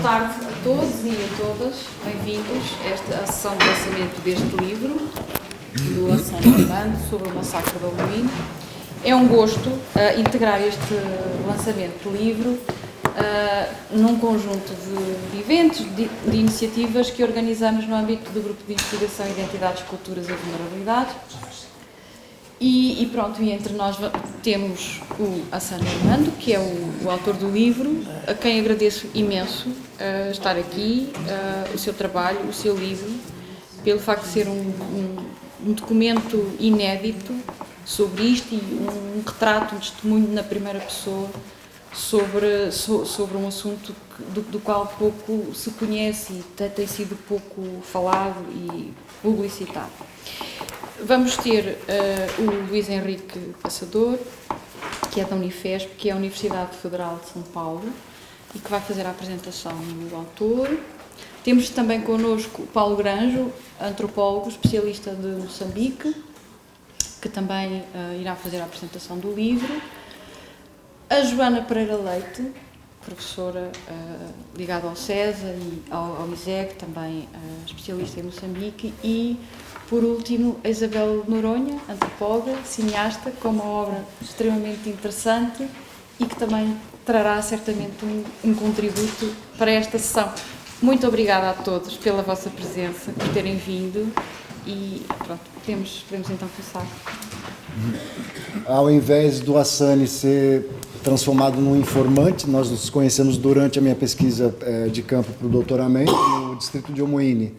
tarde a todos e a todas, bem-vindos a esta sessão de lançamento deste livro, do Hassan Armando, sobre o massacre de Halloween. É um gosto integrar este lançamento do livro num conjunto de eventos, de iniciativas que organizamos no âmbito do Grupo de Investigação Identidades, Culturas e Vulnerabilidades. E pronto, e entre nós temos o Hassan Armando, que é o autor do livro, a quem agradeço imenso estar aqui, o seu trabalho, o seu livro, pelo facto de ser um documento inédito sobre isto e um retrato, um testemunho na primeira pessoa sobre um assunto do qual pouco se conhece e tem sido pouco falado e publicitado. Vamos ter o Luís Henrique Passador, que é da Unifesp, que é a Universidade Federal de São Paulo, e que vai fazer a apresentação do autor. Temos também connosco o Paulo Granjo, antropólogo, especialista de Moçambique, que também irá fazer a apresentação do livro. A Joana Pereira Leite, professora ligada ao CESA e ao ISEG, também especialista em Moçambique, e, por último, a Isabel Noronha, antropóloga, cineasta, com uma obra extremamente interessante e que também trará certamente um contributo para esta sessão. Muito obrigada a todos pela vossa presença, por terem vindo e pronto, podemos então começar. Ao invés do Hassan ser transformado num informante, nós nos conhecemos durante a minha pesquisa de campo para o doutoramento no distrito de Omoini.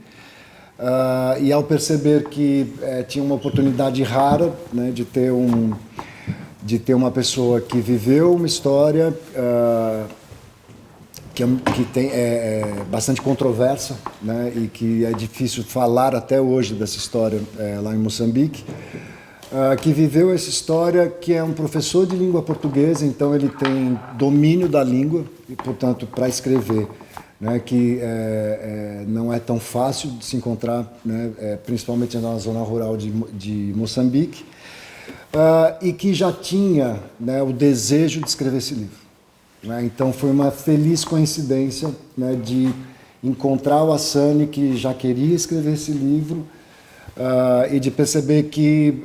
E ao perceber que tinha uma oportunidade rara, né, de ter uma pessoa que viveu uma história que tem bastante controversa, né, e que é difícil falar até hoje dessa história lá em Moçambique, que viveu essa história, que é um professor de língua portuguesa, então ele tem domínio da língua e, portanto, para escrever, né, que não é tão fácil de se encontrar, né, principalmente na zona rural de Moçambique, e que já tinha, né, o desejo de escrever esse livro. Né? Então foi uma feliz coincidência, né, de encontrar o Hassan, que já queria escrever esse livro, e de perceber que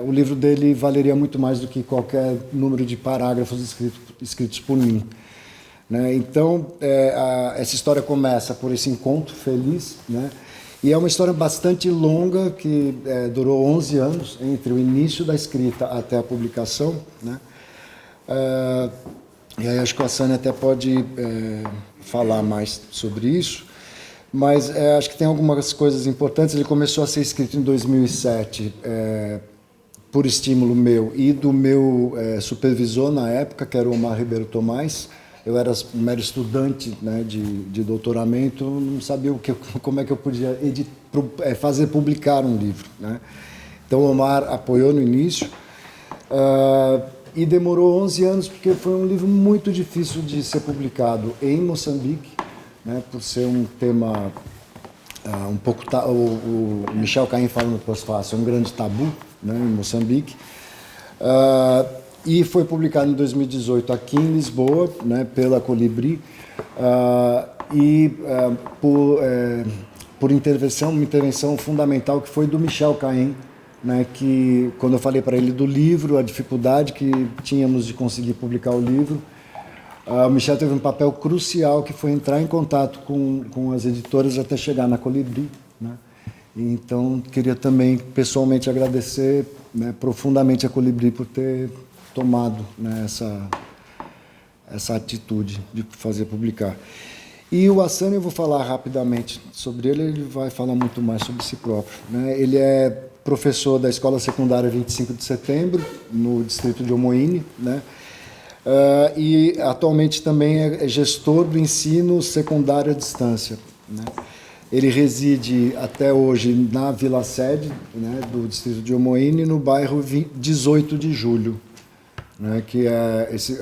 o livro dele valeria muito mais do que qualquer número de parágrafos escritos por mim. Né? Então, essa história começa por esse encontro feliz, né? E é uma história bastante longa, que durou 11 anos, entre o início da escrita até a publicação. Né? E aí acho que o Hassan até pode falar mais sobre isso, mas acho que tem algumas coisas importantes. Ele começou a ser escrito em 2007, por estímulo meu e do meu supervisor na época, que era o Omar Ribeiro Tomás. Eu era um mero estudante, né, de doutoramento, não sabia como é que eu podia fazer publicar um livro. Né? Então o Omar apoiou no início, e demorou 11 anos, porque foi um livro muito difícil de ser publicado em Moçambique, né, por ser um tema um pouco... O Michel Caim fala no pós-fácil, é um grande tabu, né, em Moçambique. E foi publicado em 2018 aqui em Lisboa, né, pela Colibri, por uma intervenção fundamental que foi do Michel Caim, né, que, quando eu falei para ele do livro, a dificuldade que tínhamos de conseguir publicar o livro, o Michel teve um papel crucial, que foi entrar em contato com as editoras até chegar na Colibri. Né? Então, queria também pessoalmente agradecer, né, profundamente a Colibri por ter tomado, né, essa atitude de fazer publicar. E o Hassan, eu vou falar rapidamente sobre ele, ele vai falar muito mais sobre si próprio. Né? Ele é professor da Escola Secundária 25 de Setembro, no distrito de Omoini, né? E atualmente também é gestor do ensino secundário à distância. Né? Ele reside até hoje na Vila Sede, né, do distrito de Omoini, no bairro 18 de Julho. Né, que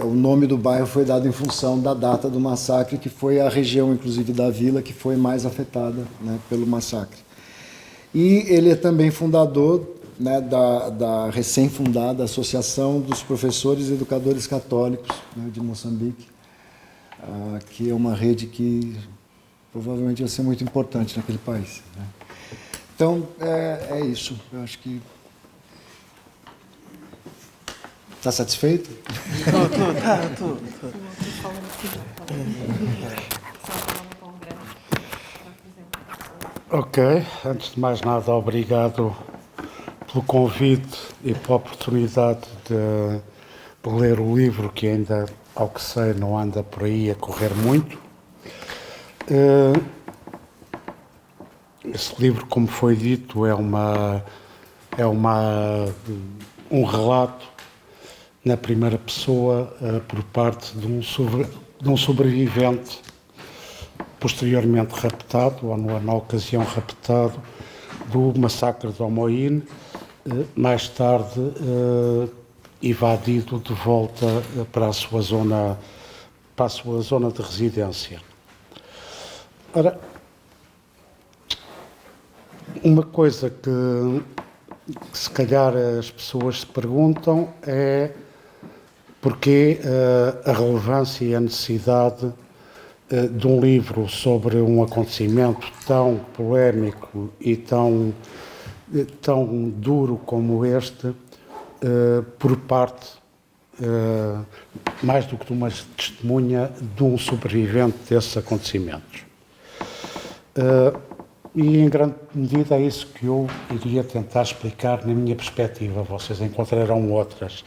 o nome do bairro foi dado em função da data do massacre, que foi a região, inclusive, da vila que foi mais afetada, né, pelo massacre. E ele é também fundador, né, da recém-fundada Associação dos Professores e Educadores Católicos, né, de Moçambique, que é uma rede que provavelmente vai ser muito importante naquele país, né? Então, é isso. Eu acho que... Está satisfeito? Estou. Ok, antes de mais nada, obrigado pelo convite e pela oportunidade de ler o livro, que ainda, ao que sei, não anda por aí a correr muito. Esse livro, como foi dito, é um relato na primeira pessoa por parte de um sobrevivente posteriormente raptado, ou na ocasião raptado, do massacre de Homoine, mais tarde evadido de volta para a sua zona de residência. Ora, uma coisa que se calhar as pessoas se perguntam é porque a relevância e a necessidade de um livro sobre um acontecimento tão polémico e tão duro como este, por parte, mais do que de uma testemunha, de um sobrevivente desses acontecimentos. E, em grande medida, é isso que eu iria tentar explicar na minha perspectiva. Vocês encontrarão outras.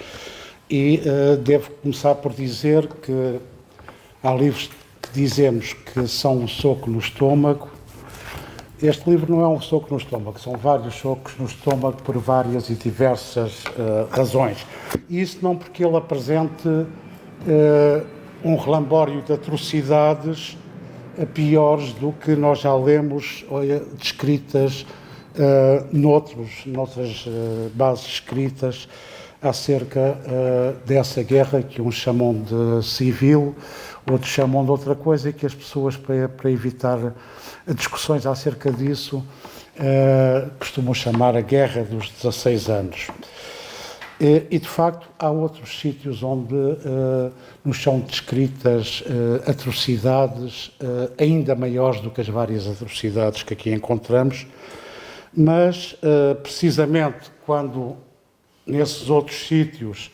E devo começar por dizer que há livros que dizemos que são um soco no estômago. Este livro não é um soco no estômago, são vários socos no estômago por várias e diversas razões. E isso não porque ele apresente um relambório de atrocidades piores do que nós já lemos descritas noutras bases escritas acerca dessa guerra que uns chamam de civil, outros chamam de outra coisa, e que as pessoas, para evitar discussões acerca disso, costumam chamar a Guerra dos 16 anos. E, de facto, há outros sítios onde nos são descritas atrocidades ainda maiores do que as várias atrocidades que aqui encontramos, mas, precisamente, quando nesses outros sítios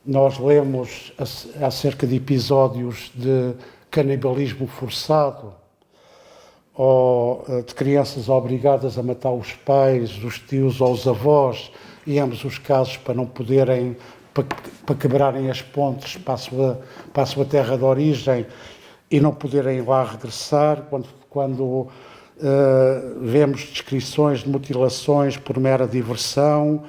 nós lemos acerca de episódios de canibalismo forçado, ou de crianças obrigadas a matar os pais, os tios ou os avós, em ambos os casos para não poderem, para quebrarem as pontes para a sua terra de origem e não poderem lá regressar, quando vemos descrições de mutilações por mera diversão,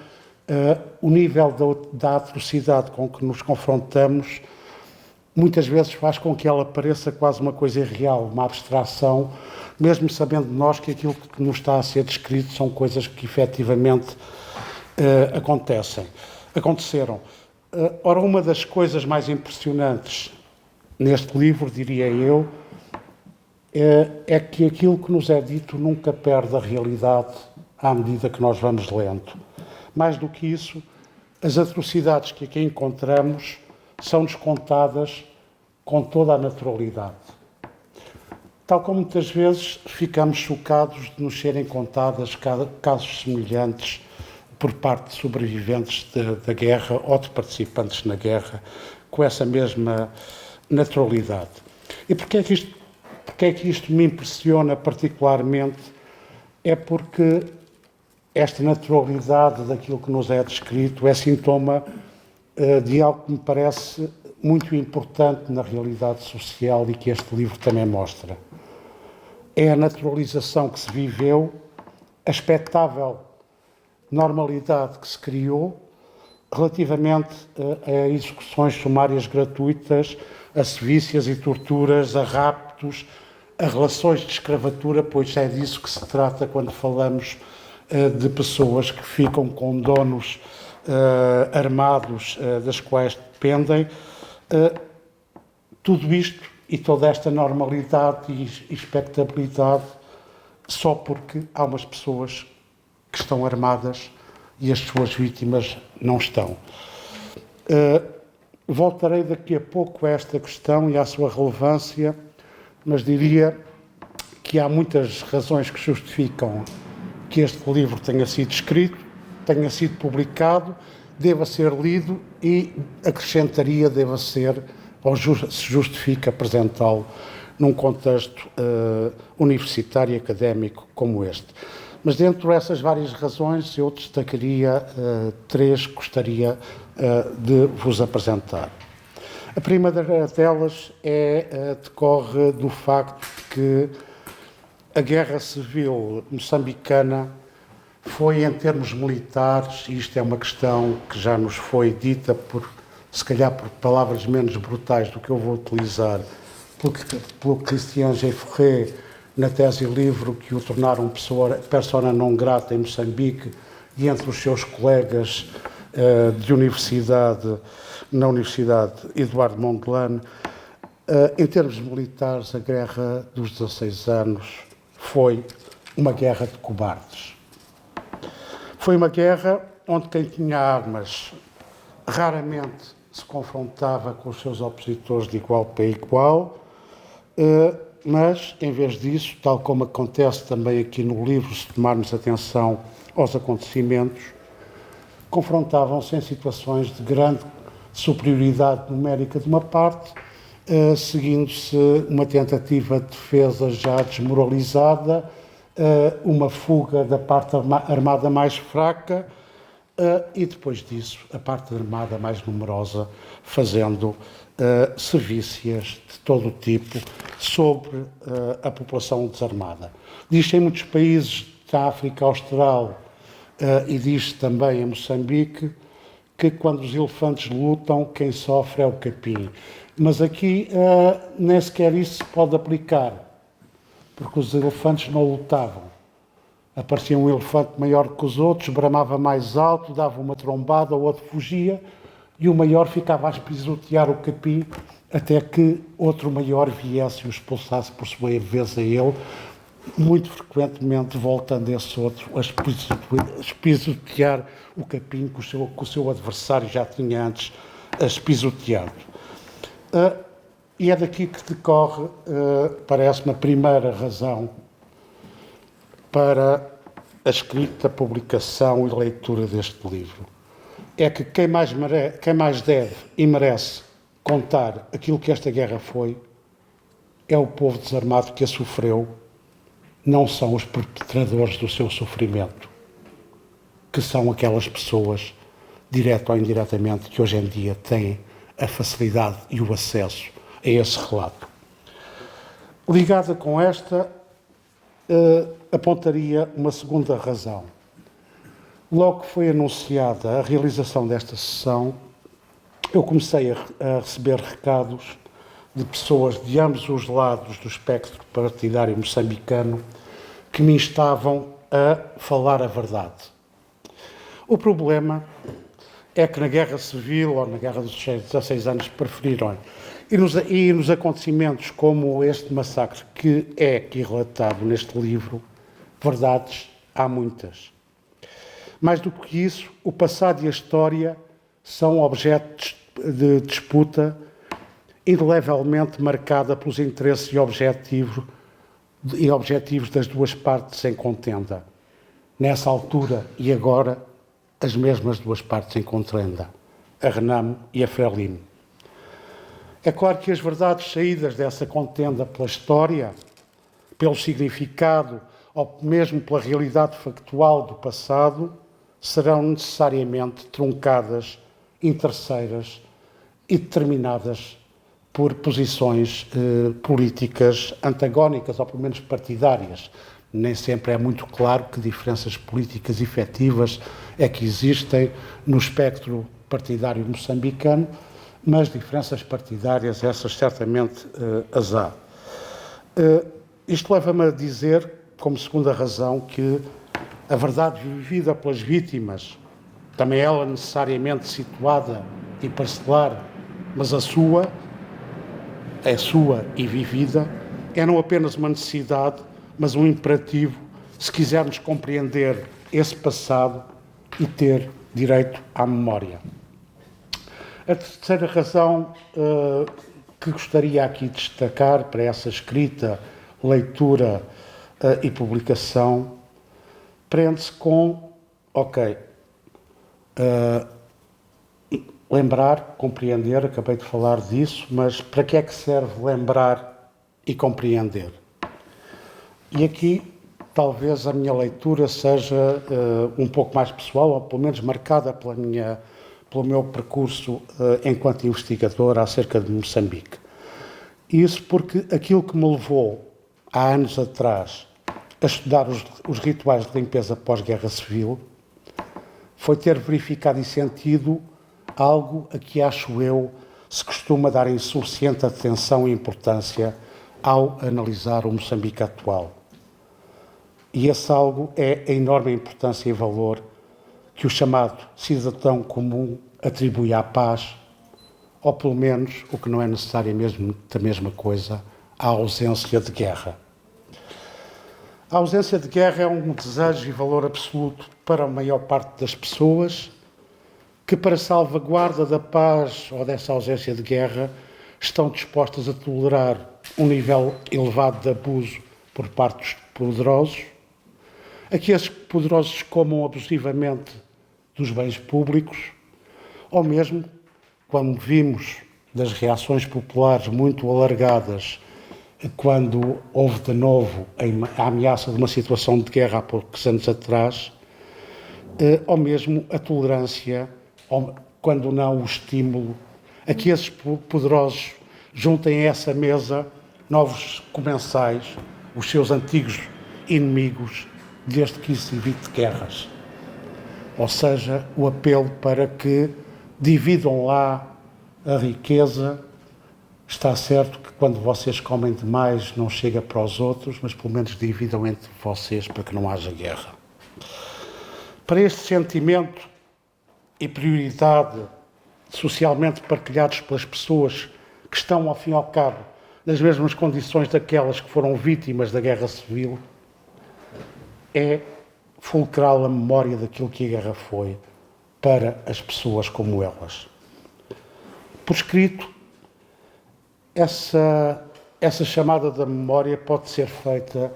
o nível da atrocidade com que nos confrontamos muitas vezes faz com que ela pareça quase uma coisa irreal, uma abstração, mesmo sabendo nós que aquilo que nos está a ser descrito são coisas que efetivamente aconteceram. Ora, uma das coisas mais impressionantes neste livro, diria eu, é que aquilo que nos é dito nunca perde a realidade à medida que nós vamos lendo. Mais do que isso, as atrocidades que aqui encontramos são-nos contadas com toda a naturalidade. Tal como muitas vezes ficamos chocados de nos serem contadas casos semelhantes por parte de sobreviventes da guerra ou de participantes na guerra, com essa mesma naturalidade. E porquê é que isto me impressiona particularmente? É porque esta naturalidade daquilo que nos é descrito é sintoma de algo que me parece muito importante na realidade social e que este livro também mostra. É a naturalização que se viveu, a expectável normalidade que se criou relativamente a execuções sumárias gratuitas, a sevícias e torturas, a raptos, a relações de escravatura, pois é disso que se trata quando falamos de pessoas que ficam com donos armados das quais dependem. Tudo isto e toda esta normalidade e expectabilidade só porque há umas pessoas que estão armadas e as suas vítimas não estão. Voltarei daqui a pouco a esta questão e à sua relevância, mas diria que há muitas razões que justificam que este livro tenha sido escrito, tenha sido publicado, deva ser lido e acrescentaria deva ser, ou se justifica apresentá-lo num contexto universitário e académico como este. Mas dentro dessas várias razões eu destacaria três que gostaria de vos apresentar. A primeira delas decorre do facto de que a guerra civil moçambicana foi, em termos militares, e isto é uma questão que já nos foi dita, se calhar por palavras menos brutais do que eu vou utilizar, pelo Christian G. Ferré, na tese e livro que o tornaram persona não grata em Moçambique e entre os seus colegas na Universidade Eduardo Mondlane. Em termos militares, a Guerra dos 16 anos foi uma guerra de cobardes. Foi uma guerra onde quem tinha armas raramente se confrontava com os seus opositores de igual para igual, mas, em vez disso, tal como acontece também aqui no livro, se tomarmos atenção aos acontecimentos, confrontavam-se em situações de grande superioridade numérica de uma parte, seguindo-se uma tentativa de defesa já desmoralizada, uma fuga da parte armada mais fraca e, depois disso, a parte armada mais numerosa fazendo servícias de todo o tipo sobre a população desarmada. Diz-se em muitos países da África Austral e diz-se também em Moçambique que quando os elefantes lutam, quem sofre é o capim. Mas aqui nem sequer isso se pode aplicar, porque os elefantes não lutavam. Aparecia um elefante maior que os outros, bramava mais alto, dava uma trombada, o outro fugia, e o maior ficava a espisotear o capim até que outro maior viesse e o expulsasse por sua vez a ele, muito frequentemente voltando esse outro a espisotear o capim que o seu adversário já tinha antes espisoteado. E é daqui que decorre, parece-me, a primeira razão para a escrita, publicação e leitura deste livro. É que quem mais deve e merece contar aquilo que esta guerra foi é o povo desarmado que a sofreu, não são os perpetradores do seu sofrimento, que são aquelas pessoas, direto ou indiretamente, que hoje em dia têm a facilidade e o acesso a esse relato. Ligada com esta, apontaria uma segunda razão. Logo que foi anunciada a realização desta sessão, eu comecei a receber recados de pessoas de ambos os lados do espectro partidário moçambicano que me instavam a falar a verdade. O problema é que na Guerra Civil, ou na Guerra dos 16 anos, preferiram, e nos acontecimentos como este massacre que é aqui relatado neste livro, verdades há muitas. Mais do que isso, o passado e a história são objetos de disputa indelevelmente marcada pelos interesses e objetivos das duas partes em contenda. Nessa altura e agora, as mesmas duas partes em contenda, a Renamo e a Frelimo. É claro que as verdades saídas dessa contenda pela história, pelo significado ou mesmo pela realidade factual do passado, serão necessariamente truncadas, interesseiras e determinadas por posições políticas antagónicas, ou pelo menos partidárias. Nem sempre é muito claro que diferenças políticas efetivas é que existem no espectro partidário moçambicano, mas diferenças partidárias, essas certamente as há. Isto leva-me a dizer, como segunda razão, que a verdade vivida pelas vítimas, também ela necessariamente situada e parcelar, mas a sua e vivida, é não apenas uma necessidade, mas um imperativo, se quisermos compreender esse passado e ter direito à memória. A terceira razão que gostaria aqui de destacar para essa escrita, leitura e publicação prende-se com, lembrar, compreender, acabei de falar disso, mas para que é que serve lembrar e compreender? E aqui talvez a minha leitura seja um pouco mais pessoal, ou pelo menos marcada pelo meu percurso enquanto investigador acerca de Moçambique. Isso porque aquilo que me levou, há anos atrás, a estudar os rituais de limpeza pós-guerra civil, foi ter verificado e sentido algo a que, acho eu, se costuma dar insuficiente atenção e importância ao analisar o Moçambique atual. E esse algo é a enorme importância e valor que o chamado cidadão comum atribui à paz, ou pelo menos, o que não é necessário mesmo da mesma coisa, à ausência de guerra. A ausência de guerra é um desejo e valor absoluto para a maior parte das pessoas que, para salvaguarda da paz ou dessa ausência de guerra, estão dispostas a tolerar um nível elevado de abuso por parte dos poderosos, a que esses poderosos comam abusivamente dos bens públicos, ou mesmo, quando vimos das reações populares muito alargadas, quando houve de novo a ameaça de uma situação de guerra há poucos anos atrás, ou mesmo a tolerância, ou, quando não o estímulo, a que esses poderosos juntem a essa mesa novos comensais, os seus antigos inimigos, desde que se evite guerras. Ou seja, o apelo para que dividam lá a riqueza. Está certo que quando vocês comem demais não chega para os outros, mas pelo menos dividam entre vocês para que não haja guerra. Para este sentimento e prioridade socialmente partilhados pelas pessoas que estão, ao fim e ao cabo, nas mesmas condições daquelas que foram vítimas da guerra civil, é fulcral a memória daquilo que a guerra foi para as pessoas como elas. Por escrito, essa chamada da memória pode ser feita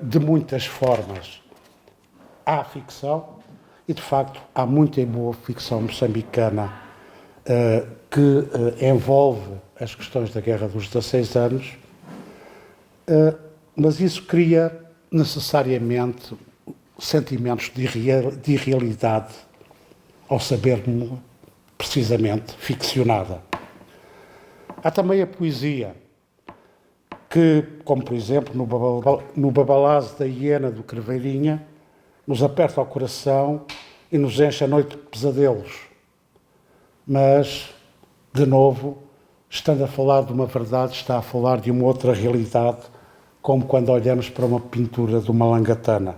de muitas formas. Há a ficção, e de facto há muita e boa ficção moçambicana que envolve as questões da Guerra dos 16 anos, mas isso cria necessariamente sentimentos de irrealidade ao saber-me precisamente ficcionada. Há também a poesia, que, como por exemplo no Babalaze da Hiena do Creveirinha, nos aperta ao coração e nos enche a noite de pesadelos. Mas, de novo, estando a falar de uma verdade, está a falar de uma outra realidade, como quando olhamos para uma pintura de uma langatana.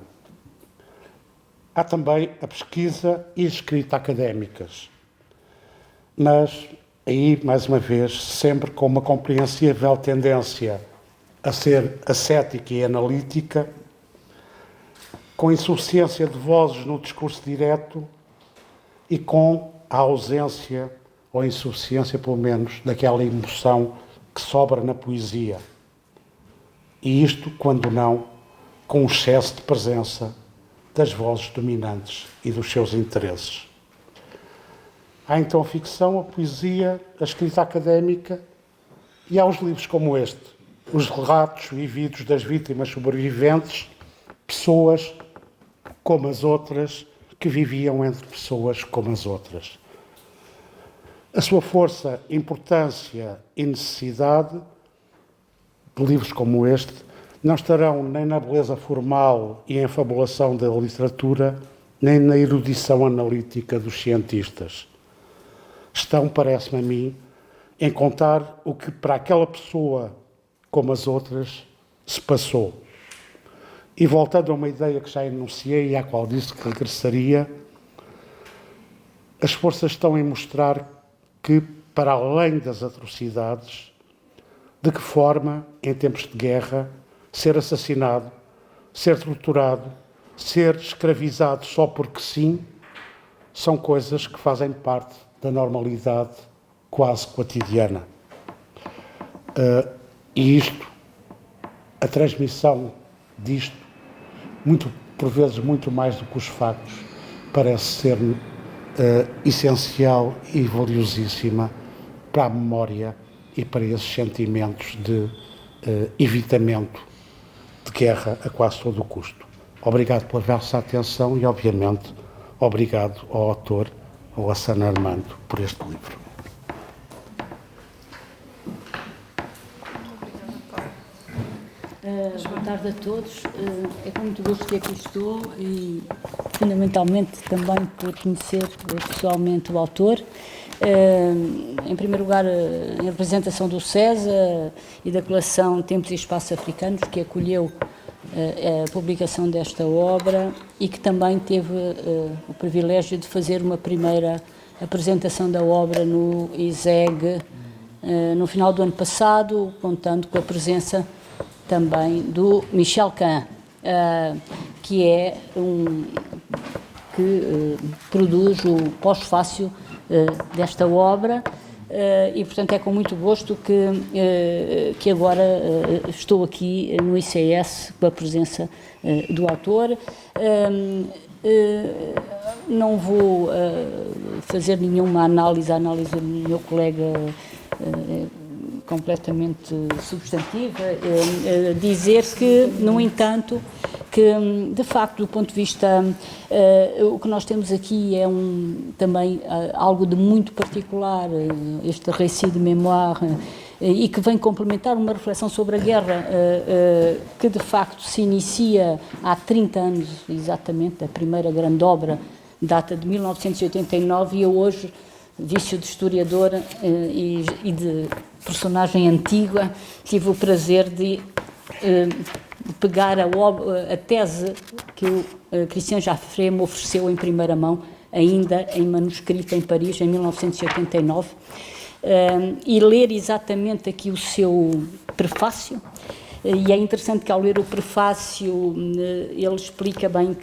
Há também a pesquisa e a escrita académicas, mas aí, mais uma vez, sempre com uma compreensível tendência a ser ascética e analítica, com insuficiência de vozes no discurso direto e com a ausência, ou insuficiência pelo menos, daquela emoção que sobra na poesia. E isto, quando não, com um excesso de presença das vozes dominantes e dos seus interesses. Há então a ficção, a poesia, a escrita académica e há os livros como este, os relatos vividos das vítimas sobreviventes, pessoas como as outras, que viviam entre pessoas como as outras. A sua força, importância e necessidade de livros como este não estarão nem na beleza formal e enfabulação da literatura, nem na erudição analítica dos cientistas. Estão, parece-me a mim, em contar o que para aquela pessoa, como as outras, se passou. E voltando a uma ideia que já enunciei e à qual disse que regressaria, as forças estão em mostrar que, para além das atrocidades, de que forma, em tempos de guerra, ser assassinado, ser torturado, ser escravizado só porque sim, são coisas que fazem parte da normalidade quase cotidiana. E isto, a transmissão disto, por vezes muito mais do que os factos, parece ser essencial e valiosíssima para a memória e para esses sentimentos de evitamento de guerra a quase todo o custo. Obrigado pela vossa atenção e, obviamente, obrigado ao autor, ao Hassan Armando, por este livro. Boa tarde a todos. É com muito gosto que aqui estou e, fundamentalmente, também por conhecer pessoalmente o autor. Em primeiro lugar, em representação do César e da coleção Tempos e Espaços Africanos, que acolheu a publicação desta obra e que também teve o privilégio de fazer uma primeira apresentação da obra no ISEG no final do ano passado, contando com a presença também do Michel Kahn, que produz o pós-fácil desta obra, e portanto é com muito gosto que agora estou aqui no ICS com a presença do autor. Não vou fazer nenhuma análise, a análise do meu colega completamente substantiva, dizer que, no entanto, que de facto, do ponto de vista, o que nós temos aqui é também algo de muito particular, este récit de mémoire, e que vem complementar uma reflexão sobre a guerra, que de facto se inicia há 30 anos, exatamente, a primeira grande obra data de 1989, e eu hoje, vício de historiadora e de personagem antiga, tive o prazer de pegar a tese que o Christian Jaffré me ofereceu em primeira mão, ainda em manuscrito em Paris, em 1989, e ler exatamente aqui o seu prefácio. E é interessante que, ao ler o prefácio, ele explica bem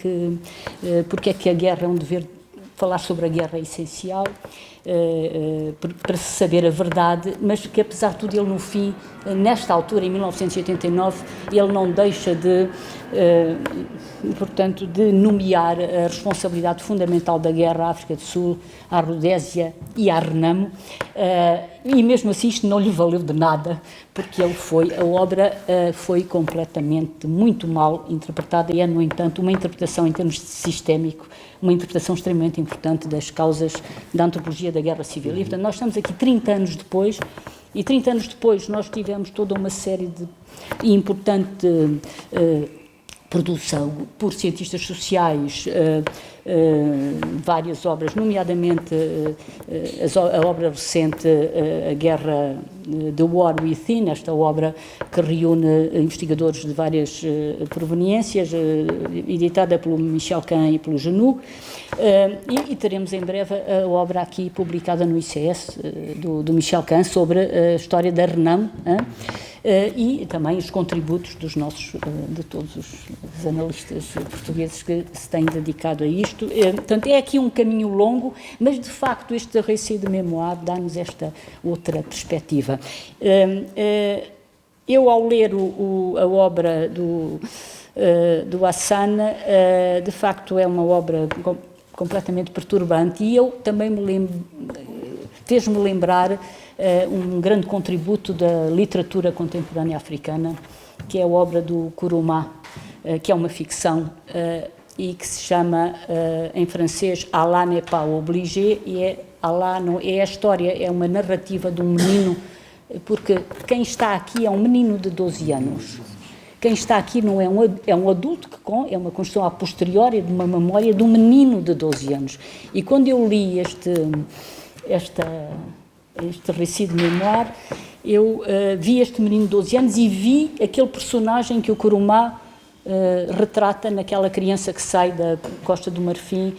porque é que a guerra é um dever, falar sobre a guerra é essencial, para se saber a verdade, mas que, apesar de tudo, ele no fim, nesta altura, em 1989, ele não deixa portanto, de nomear a responsabilidade fundamental da guerra à África do Sul, à Rodésia e à Renamo, e mesmo assim isto não lhe valeu de nada, porque a obra foi completamente muito mal interpretada, e é, no entanto, uma interpretação em termos sistémico, uma interpretação extremamente importante das causas da antropologia da guerra civil. E, portanto, nós estamos aqui 30 anos depois, e 30 anos depois nós tivemos toda uma série de importante produção por cientistas sociais, várias obras, nomeadamente a obra recente, A Guerra, The War Within, esta obra que reúne investigadores de várias proveniências, editada pelo Michel Kahn e pelo Genoux, e teremos em breve a obra aqui publicada no ICS do Michel Kahn sobre a história da Renamo, e também os contributos de todos os analistas portugueses que se têm dedicado a isto. Portanto, é aqui um caminho longo, mas de facto este récit de mémoire dá-nos esta outra perspectiva. Eu, ao ler a obra do Hassan, de facto é uma obra completamente perturbante, e eu também fez-me lembrar um grande contributo da literatura contemporânea africana, que é a obra do Nkrumah, que é uma ficção e que se chama em francês Allah n'est pas obligé, e Allah não é a história, é uma narrativa de um menino, porque quem está aqui é um menino de 12 anos. Quem está aqui não é um adulto, é uma construção a posteriori de uma memória de um menino de 12 anos. E quando eu li este récit de mémoire, eu vi este menino de 12 anos e vi aquele personagem que o Nkrumah retrata naquela criança que sai da Costa do Marfim,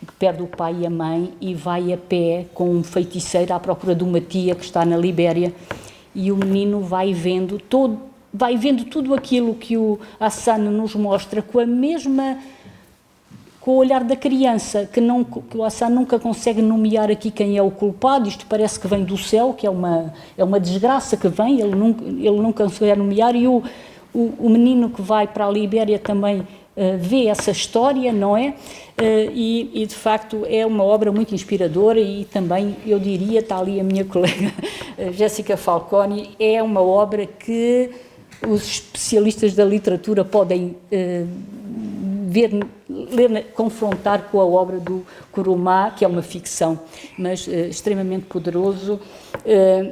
que perde o pai e a mãe e vai a pé com um feiticeiro à procura de uma tia que está na Libéria, e o menino vai vendo tudo aquilo que o Hassan nos mostra com com o olhar da criança, que o Hassan nunca consegue nomear aqui quem é o culpado. Isto parece que vem do céu, que é uma desgraça que vem, ele nunca consegue nomear, e o menino que vai para a Libéria também vê essa história, não é? E de facto é uma obra muito inspiradora, e também, eu diria, está ali a minha colega Jéssica Falconi, é uma obra que os especialistas da literatura podem confrontar com a obra do Kurumá, que é uma ficção, mas extremamente poderoso,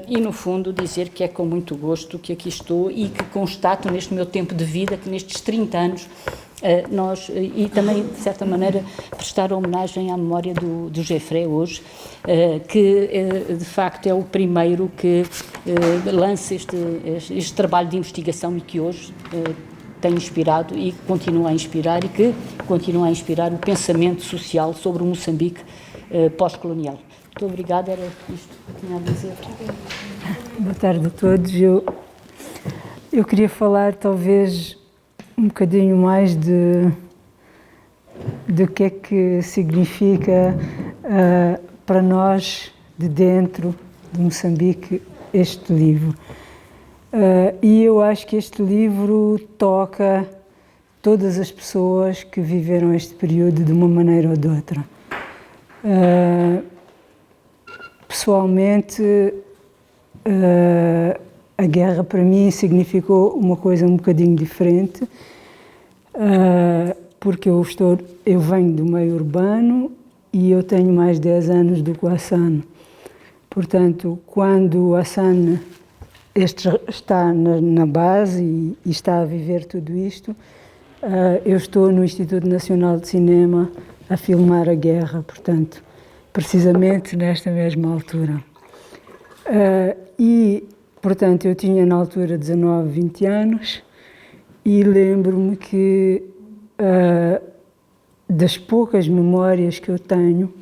e no fundo dizer que é com muito gosto que aqui estou e que constato neste meu tempo de vida, que nestes 30 anos e também, de certa maneira, prestar homenagem à memória do Jeffrey hoje, que de facto é o primeiro que lança este trabalho de investigação e que hoje tem inspirado e continua a inspirar, e que continua a inspirar o pensamento social sobre o Moçambique pós-colonial. Muito obrigada, era isto que tinha a dizer. Boa tarde a todos. Eu queria falar talvez um bocadinho mais do que é que significa para nós de dentro de Moçambique este livro. E eu acho que este livro toca todas as pessoas que viveram este período de uma maneira ou de outra. Pessoalmente, a guerra para mim significou uma coisa um bocadinho diferente, porque eu venho do meio urbano e eu tenho mais 10 anos do que o Hassan. Portanto, quando o Hassan está na base e está a viver tudo isto, eu estou no Instituto Nacional de Cinema a filmar a guerra, portanto, precisamente nesta mesma altura. Portanto, eu tinha na altura 19, 20 anos e lembro-me que das poucas memórias que eu tenho,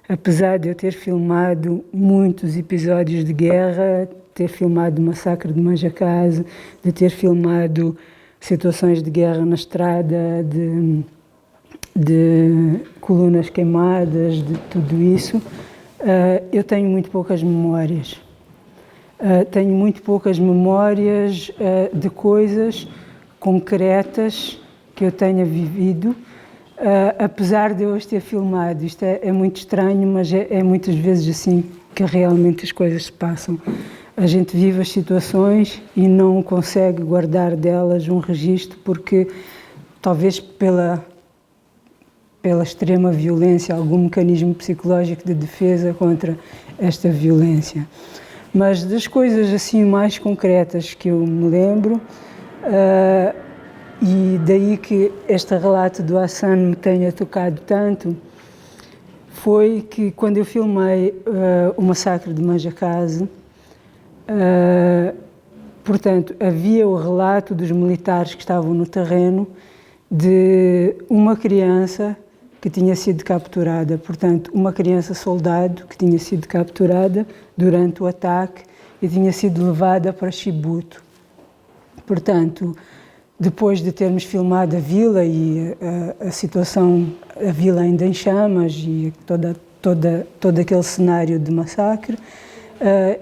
apesar de eu ter filmado muitos episódios de guerra, ter filmado o massacre de Manjacaze, de ter filmado situações de guerra na estrada, de colunas queimadas, de tudo isso, eu tenho muito poucas memórias. Tenho muito poucas memórias de coisas concretas que eu tenha vivido, apesar de eu as ter filmado. Isto é muito estranho, mas é muitas vezes assim que realmente as coisas se passam. A gente vive as situações e não consegue guardar delas um registro porque, talvez pela extrema violência, algum mecanismo psicológico de defesa contra esta violência. Mas das coisas assim mais concretas que eu me lembro, e daí que este relato do Hassan me tenha tocado tanto, foi que quando eu filmei o massacre de Manjacaze, portanto, havia o relato dos militares que estavam no terreno de uma criança que tinha sido capturada, portanto, uma criança soldado que tinha sido capturada durante o ataque e tinha sido levada para Chibuto. Portanto, depois de termos filmado a vila e a situação, a vila ainda em chamas e todo aquele cenário de massacre,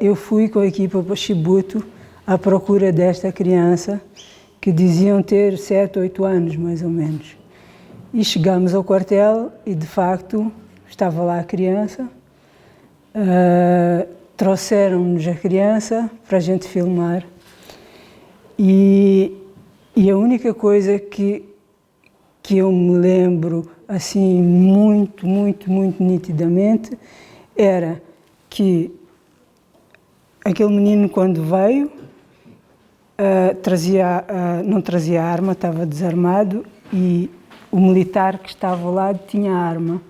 eu fui com a equipa para Chibuto à procura desta criança, que diziam ter 7, 8 anos, mais ou menos. E chegámos ao quartel e, de facto, estava lá a criança. Trouxeram-nos a criança para a gente filmar. E a única coisa que eu me lembro, assim, muito, muito, muito nitidamente, era que aquele menino, quando veio, não trazia arma, estava desarmado, e o militar que estava ao lado tinha arma.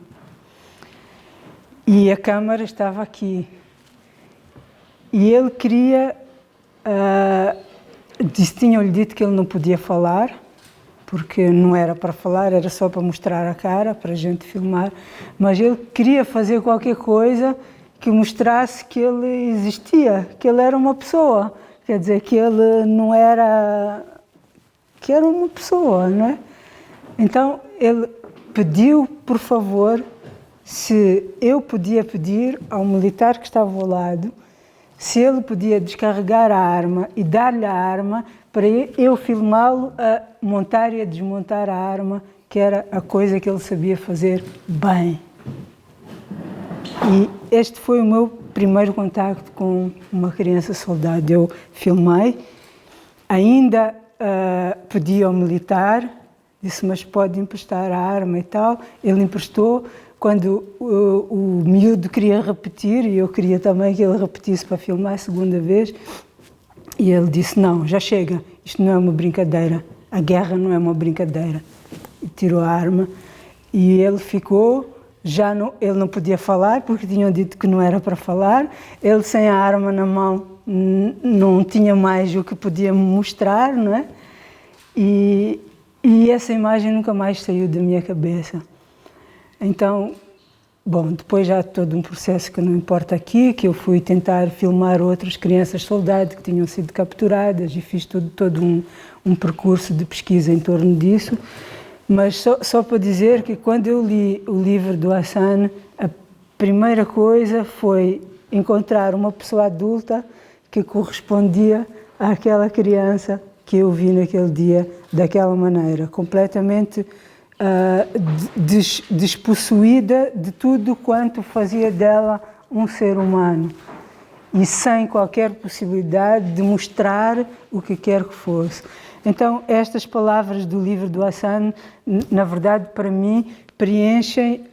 E a câmara estava aqui. E ele queria... tinham-lhe dito que ele não podia falar, porque não era para falar, era só para mostrar a cara, para a gente filmar. Mas ele queria fazer qualquer coisa que mostrasse que ele existia, que ele era uma pessoa. Quer dizer, que ele não era... que era uma pessoa, não é? Então, ele pediu, por favor, se eu podia pedir ao militar que estava ao lado, se ele podia descarregar a arma e dar-lhe a arma para eu filmá-lo a montar e a desmontar a arma, que era a coisa que ele sabia fazer bem. E este foi o meu primeiro contacto com uma criança soldado. Eu filmei, ainda pedi ao militar, disse, mas pode emprestar a arma e tal. Ele emprestou. Quando o miúdo queria repetir, e eu queria também que ele repetisse para filmar a segunda vez, e ele disse, não, já chega, isto não é uma brincadeira, a guerra não é uma brincadeira. E tirou a arma, e ele ficou, ele não podia falar, porque tinham dito que não era para falar, ele sem a arma na mão não tinha mais o que podia mostrar, não é? E essa imagem nunca mais saiu da minha cabeça. Então, bom, depois já há todo um processo que não importa aqui, que eu fui tentar filmar outras crianças soldado que tinham sido capturadas e fiz todo um percurso de pesquisa em torno disso. Mas só para dizer que quando eu li o livro do Hassan, a primeira coisa foi encontrar uma pessoa adulta que correspondia àquela criança que eu vi naquele dia daquela maneira, completamente despossuída de tudo quanto fazia dela um ser humano e sem qualquer possibilidade de mostrar o que quer que fosse. Então, estas palavras do livro do Hassan, na verdade, para mim, preenchem...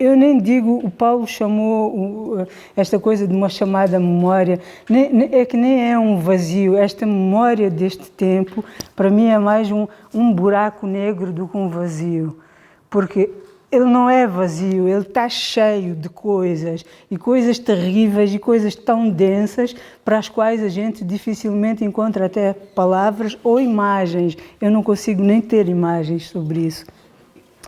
eu nem digo, o Paulo chamou esta coisa de uma chamada memória, é que nem é um vazio. Esta memória deste tempo, para mim, é mais um buraco negro do que um vazio. Porque ele não é vazio, ele está cheio de coisas, e coisas terríveis, e coisas tão densas, para as quais a gente dificilmente encontra até palavras ou imagens. Eu não consigo nem ter imagens sobre isso.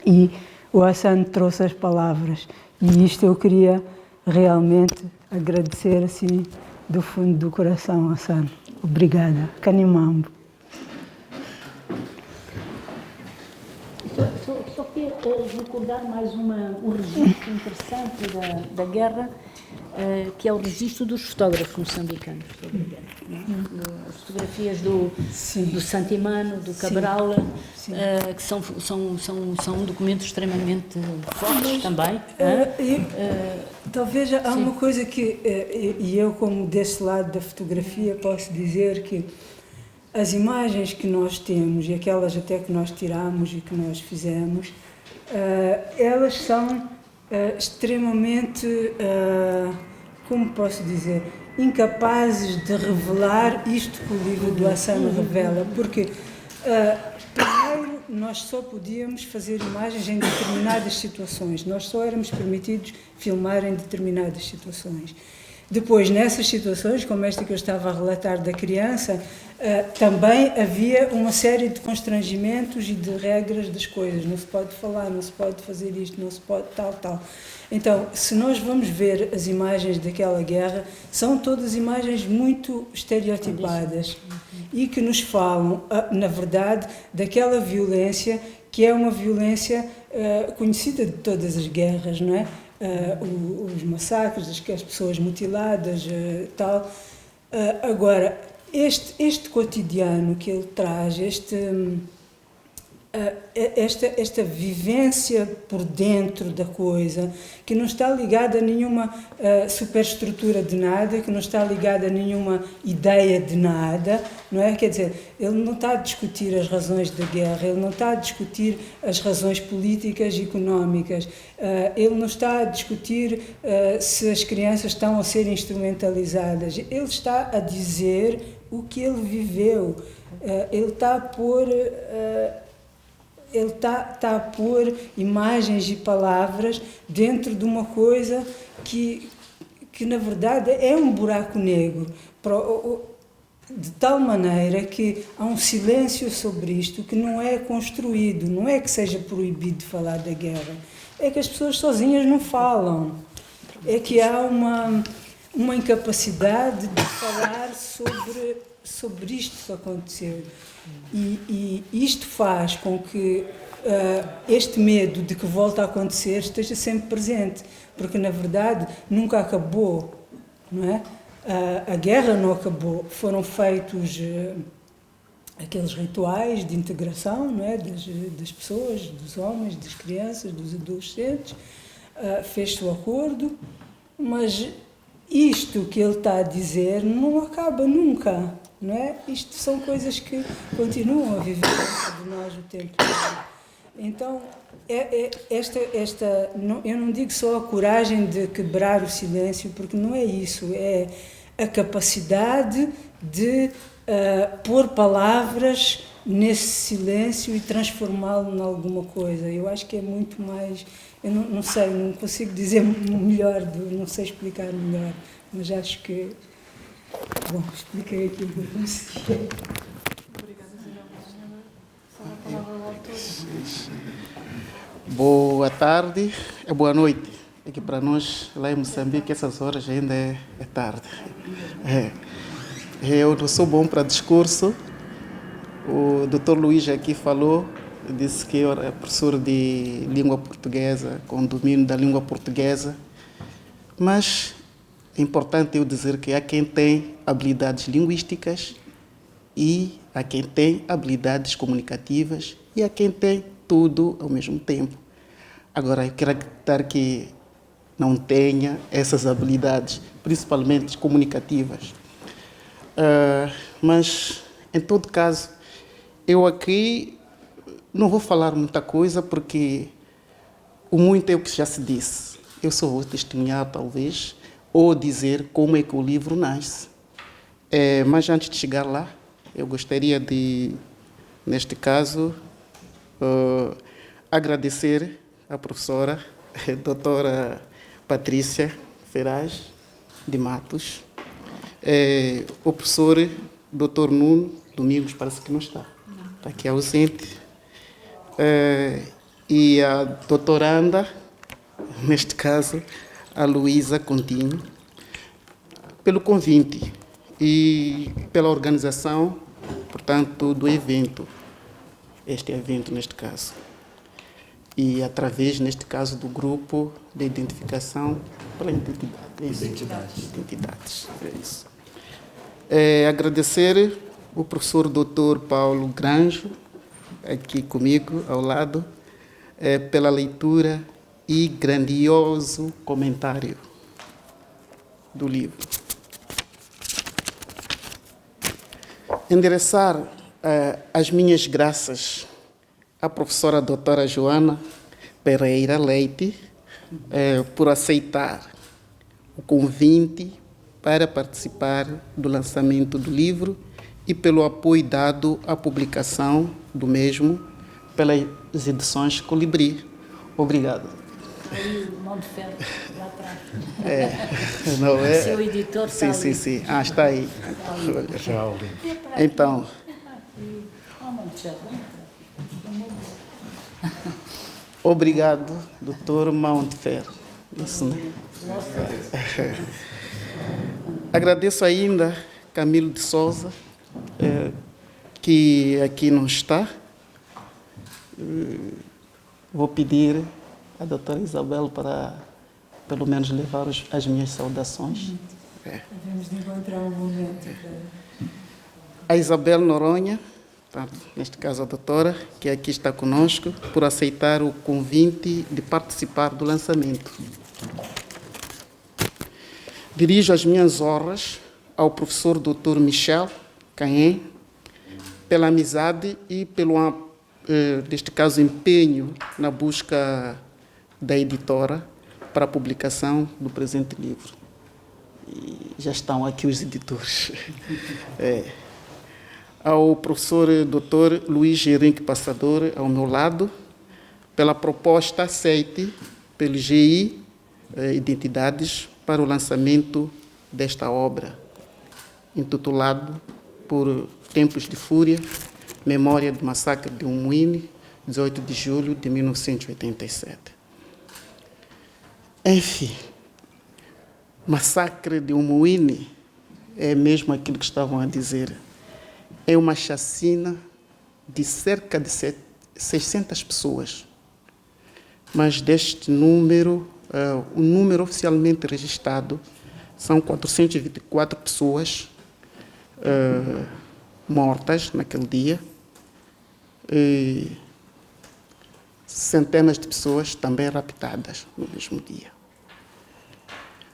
E o Hassan trouxe as palavras, e isto eu queria realmente agradecer assim do fundo do coração, Hassan. Obrigada. Kanimambo. Só queria recordar mais um registro interessante da guerra, que é o registro dos fotógrafos moçambicanos sobre a guerra. As fotografias do Santimano, do Cabral, que são documentos extremamente fortes também. Talvez há uma coisa que, e eu como desse lado da fotografia posso dizer que as imagens que nós temos e aquelas até que nós tiramos e que nós fizemos, elas são extremamente, como posso dizer, incapazes de revelar isto que o livro do Hassan revela, porque primeiro nós só podíamos fazer imagens em determinadas situações, nós só éramos permitidos filmar em determinadas situações. Depois, nessas situações, como esta que eu estava a relatar da criança, também havia uma série de constrangimentos e de regras das coisas. Não se pode falar, não se pode fazer isto, não se pode tal. Então, se nós vamos ver as imagens daquela guerra, são todas imagens muito estereotipadas e que nos falam, na verdade, daquela violência que é uma violência conhecida de todas as guerras, não é? Os massacres, as pessoas mutiladas, tal. Agora, este cotidiano que ele traz, esta vivência por dentro da coisa, que não está ligada a nenhuma superestrutura de nada, que não está ligada a nenhuma ideia de nada, não é? Quer dizer, ele não está a discutir as razões da guerra, ele não está a discutir as razões políticas e económicas, ele não está a discutir se as crianças estão a ser instrumentalizadas, ele está a dizer o que ele viveu, ele está a pôr... Ele está a pôr imagens e palavras dentro de uma coisa que na verdade é um buraco negro, de tal maneira que há um silêncio sobre isto que não é construído, não é que seja proibido de falar da guerra, é que as pessoas sozinhas não falam, é que há uma incapacidade de falar sobre isto que aconteceu. E isto faz com que este medo de que volte a acontecer esteja sempre presente, porque na verdade nunca acabou, não é? A guerra não acabou, foram feitos aqueles rituais de integração, não é? Das pessoas, dos homens, das crianças, dos adolescentes, fez-se o acordo, mas isto que ele está a dizer não acaba nunca, não é? Isto são coisas que continuam a viver dentro de nós o tempo todo. Então, eu não digo só a coragem de quebrar o silêncio, porque não é isso, é a capacidade de pôr palavras nesse silêncio e transformá-lo em alguma coisa. Eu acho que é muito mais... Eu não sei, não consigo dizer melhor, não sei explicar melhor, mas acho que... Bom, expliquei aquilo que eu consegui. Boa tarde, boa noite. Aqui para nós, lá em Moçambique, essas horas ainda é tarde. Eu não sou bom para discurso. O Dr. Luís aqui falou, disse que eu era professor de língua portuguesa, com domínio da língua portuguesa. Mas é importante eu dizer que há quem tem habilidades linguísticas e há quem tem habilidades comunicativas e há quem tem tudo ao mesmo tempo. Agora, eu quero acreditar que não tenha essas habilidades, principalmente comunicativas. Mas, em todo caso, eu aqui não vou falar muita coisa, porque o muito é o que já se disse. Eu só vou testemunhar, talvez, ou dizer como é que o livro nasce. Mas antes de chegar lá, eu gostaria de, neste caso, agradecer à professora, a doutora Patrícia Ferraz de Matos, o professor doutor Nuno Domingos, parece que não está, está aqui ausente, e a doutoranda, neste caso, a Luísa Continho, pelo convite e pela organização, portanto, do evento, este evento neste caso. E através, neste caso, do grupo de identificação pela identidades. É isso. Agradecer o professor Dr. Paulo Granjo, aqui comigo, ao lado, pela leitura e grandioso comentário do livro. Endereçar as minhas graças à professora doutora Joana Pereira Leite por aceitar o convite para participar do lançamento do livro e pelo apoio dado à publicação do mesmo pelas edições Colibri. Obrigado. Aí o Mão de Ferro, lá atrás. Não é? O seu editor está ali. Sim. Está aí. Já o li. Então, Mão de Ferro. obrigado, doutor Mão de Ferro. Isso, né? Agradeço ainda Camilo de Souza, que aqui não está. Vou pedir à doutora Isabel para, pelo menos, levar as minhas saudações. Devemos de encontrar um momento para... A Isabel Noronha, neste caso a doutora, que aqui está conosco, por aceitar o convite de participar do lançamento. Dirijo as minhas honras ao professor Dr. Michel Caen, pela amizade e pelo, neste caso, empenho na busca da editora para a publicação do presente livro. E já estão aqui os editores. Ao professor Dr. Luís Henrique Passador, ao meu lado, pela proposta aceite pelo GI Identidades para o lançamento desta obra, intitulado por Tempos de Fúria, Memória do Massacre de Umuine, 18 de julho de 1987. Enfim, Massacre de Umuine é mesmo aquilo que estavam a dizer. É uma chacina de cerca de 600 pessoas. Mas deste número, o número oficialmente registrado são 424 pessoas mortas naquele dia. E centenas de pessoas também raptadas no mesmo dia.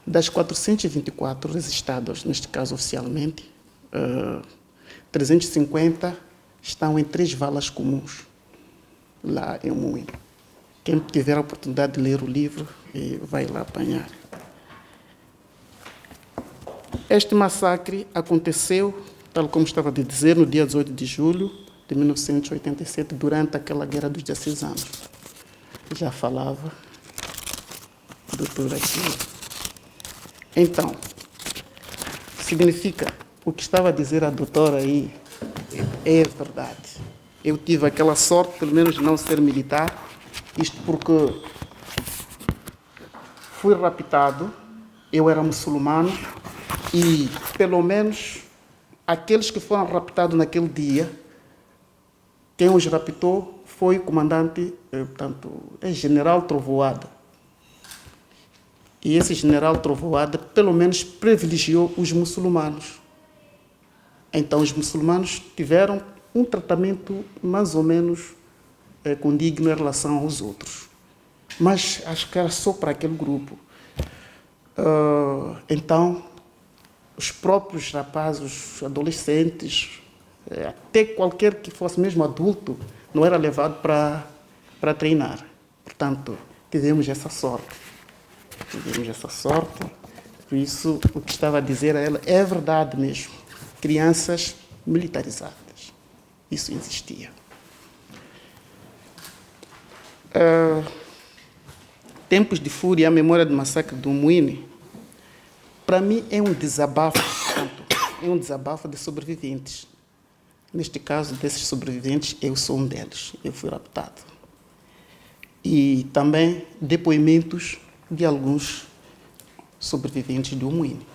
Das 424 registradas, neste caso oficialmente, 350 estão em 3 valas comuns, lá em Moinho. Quem tiver a oportunidade de ler o livro, vai lá apanhar. Este massacre aconteceu, tal como estava a dizer, no dia 18 de julho de 1987, durante aquela Guerra dos 16 anos. Já falava o doutor aqui. Então, significa, o que estava a dizer a doutora aí é verdade. Eu tive aquela sorte, pelo menos, de não ser militar, isto porque fui raptado, eu era muçulmano, e pelo menos aqueles que foram raptados naquele dia, quem os raptou foi o comandante, portanto, é General Trovoada. E esse General Trovoada, pelo menos, privilegiou os muçulmanos. Então, os muçulmanos tiveram um tratamento mais ou menos condigno em relação aos outros. Mas acho que era só para aquele grupo. Então, os próprios rapazes, os adolescentes, até qualquer que fosse mesmo adulto, não era levado para treinar. Portanto, tivemos essa sorte. Por isso, o que estava a dizer a ela é verdade mesmo. Crianças militarizadas. Isso existia. Tempos de Fúria, a memória do massacre do Moinho, para mim é um desabafo, é um desabafo de sobreviventes. Neste caso, desses sobreviventes, eu sou um deles. Eu fui raptado. E também depoimentos de alguns sobreviventes do Moinho.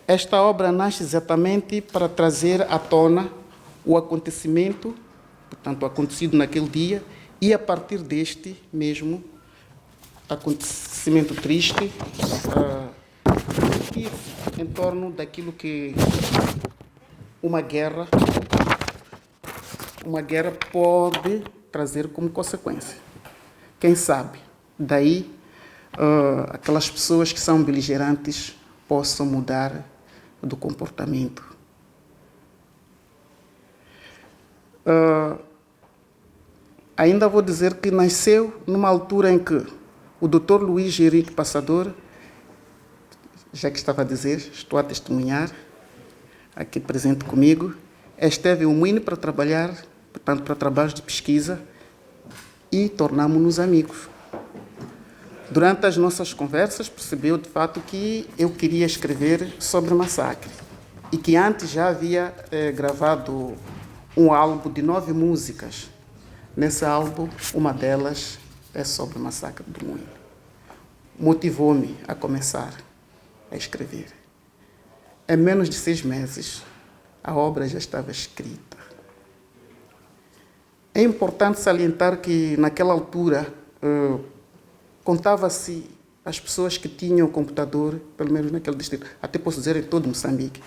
Esta obra nasce exatamente para trazer à tona o acontecimento, portanto, o acontecido naquele dia, e a partir deste mesmo acontecimento triste, em torno daquilo que uma guerra pode trazer como consequência. Quem sabe, daí aquelas pessoas que são beligerantes possam mudar do comportamento. Ainda vou dizer que nasceu numa altura em que o Dr. Luís Henrique Passador, já que estava a dizer, estou a testemunhar, aqui presente comigo, esteve em Moinho para trabalhar, portanto, para trabalhos de pesquisa, e tornámos-nos amigos. Durante as nossas conversas, percebeu de fato que eu queria escrever sobre o massacre e que antes já havia gravado um álbum de 9 músicas. Nesse álbum, uma delas é sobre o massacre do Moinho. Motivou-me a começar a escrever. Em menos de 6 meses, a obra já estava escrita. É importante salientar que, naquela altura, contava-se as pessoas que tinham computador, pelo menos naquele distrito, até posso dizer em todo Moçambique.